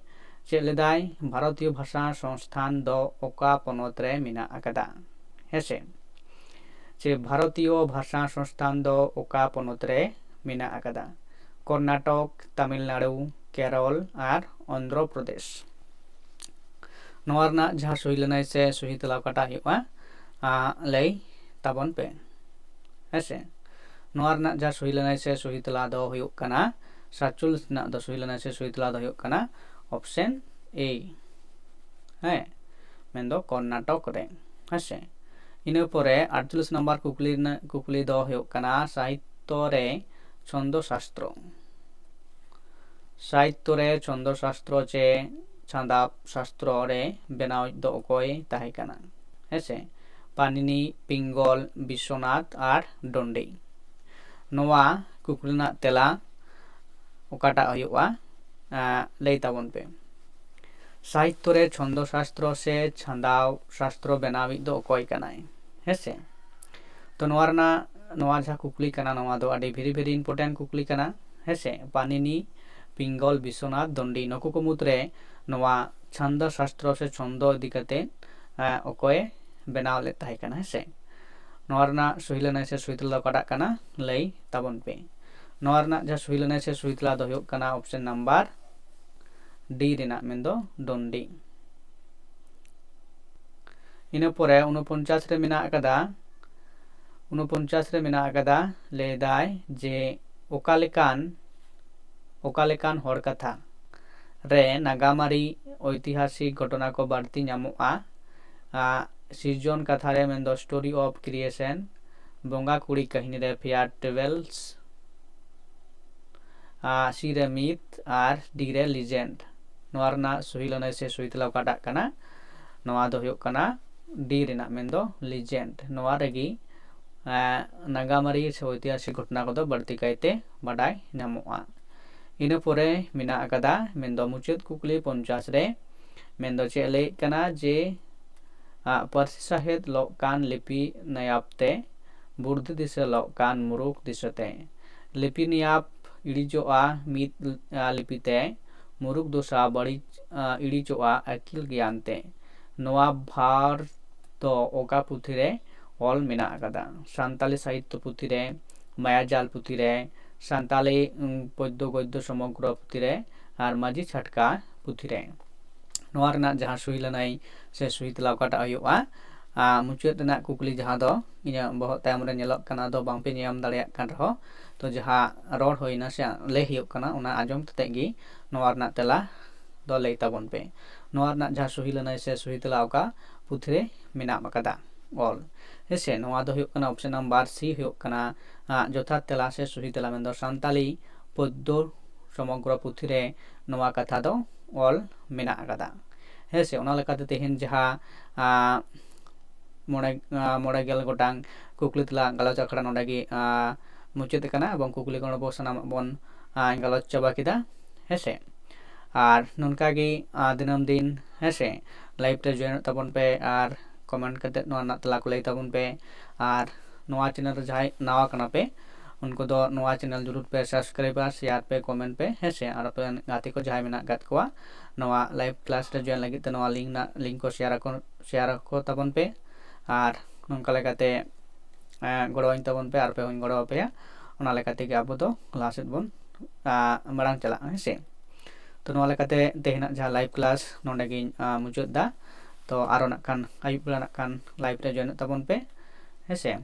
चेलेदाय भारतीय भाषा संस्थान दो ओका पनोत रे मेना कदा हेसे जे भारतीय भाषा संस्थान दो ओका पनोत रे मेना कदा कर्नाटक तमिलनाडु केरल और आंध्र प्रदेश नोआ रना जहाँ सही लनाय से सही तलाव काटा हुआ लई ताबन पे हेसे नोआ रना जहाँ सही लनाय से सही तला दो हुयुक कना 47 ना दो सही लनाय से सही तला दो हुयुक कना ऑप्शन ए है मेंदो कर्नाटक रे हेसे इन परे 48 नंबर कुकली दो हुयुक कना साहित्य रे छंद शास्त्र चे छंदा शास्त्र रे बेनाव दो ओकोय ताहे कना हेसे पानिनी पिंगल विश्वनाथ और डोंडी नोआ कुकलिना तेला ओकाटा हुयुआ लई ताबन पे साहित्य रे छंद शास्त्र से छंदाव शास्त्र बेनावी दो ओकोय कनाय हेसे तो नोआ रना नोआ जहाँ कुकली कना नोआ दो आडी भेरी इम्पोर्टेंट कुकली कना हेसे पानिनी पिंगल विश्वनाथ डोंडी नको को मुद्रे नोआ छंद शास्त्र से छंद दिकते ओकोय बेनाव ले ताहे कना हेसे नोआ रना सही लनाय से सही तला काटा कना लई ताबन पे नोआ रना जहाँ सही लनाय से सही तला दो हुयुक कना ऑप्शन नंबर डी रिना मेंदो डोंडी इन परे 49 रे मेना कदा 49 रे मेना कदा लेदाय जे ओकालेकान हर कथा रे नागामारी ऐतिहासिक घटना को बाड़ती नामोआ सिजन कथा रे मेंदो स्टोरी ऑफ क्रिएशन बोंगा कुड़ी कहिनी रे फेयर ट्रेवल्स सी रे मिथ और डी रे लीजेंड नोआ रना सही लनाय से सही तला काटा कना नोआ दो हुयुक कना डी रिना मेंदो लीजेंड नोआ रेगी नागामारी से ऐतिहासिक घटना को बाड़ती कायते बाडाय नामोआ इन परे मेना कदा मेंदो मुचाद कुकली 50 रे मेंदो चेले कना जे पारसी साहित्य लोकान लिपि नयापते बुर्द दिसे लोकान मुरुक दिसते लिपि नियाप इड़िजोआ मिद लिपिते मुरुक दशा बड़ी इड़िजोआ अकिल ज्ञानते नोआ भार तो ओका पुथी रे ऑल मेना कदा सान्ताली साहित्य पुथी रे मायाजाल पुथी रे सान्ताली पद्य गद्य समग्र पुथी रे और माझी छटका पुथी रे नोआ रना जहां सही लनाई से सही तला काटा हुआ मुचाद रना कुकली जहां दो इना बहुत तायम रे नेलक कना दो बांग पे नियम दाड़िया कान रहो तो जहां रोड होइना से ले हियो कना उना आजम तते गी नोआ रना तला दो ले ताबन पे नोआ रना जहां सही लनाई से सही तला का पुथी रे मेना मकदा ऑल हेसे नोआ दो हियो कना ऑप्शन नंबर सी हियो कना यथार्थ तेला से सही तेला मेन सान्ताली पद्य समग्र पुथी रे नोआ कथा दो ऑल मेना कदा हेसे ओना लेकाते तेहेन जहां मोड़े गेल गोटांग कुकली तला गलोच आखड़ा नोडागी मुचाद कना एवं कुकली को बो सनाम बन गलोच चाबा किदा हेसे और नोनकागी दिनम दिन हेसे लाइव रे जॉइन ताबन पे और कमेंट करते नोआ तला को लई ताबन पे और नोआ चैनल रे जहां नवा कना पे उनको दो नोआ चैनल जरूर पे सब्सक्राइब शेयर पे कमेंट पे हेसे और पे गाते को जहां मेना गत को नोआ लाइव क्लास रे जॉइन लगी नोआ लिंक को शेयर को ताबन पे और नोंका लेकाते गड़ोइन ताबन पे और पे होइन गड़ो पे ओना लेकाते के आबो दो क्लास बन मारांग चला हेसे तो नोआ लेकाते तेहना जहां लाइव क्लास नोंडे गी मुचाद दा तो आरो नाकान आयुब बेला नाकान लाइव रे जॉइन ताबन पे हेसे।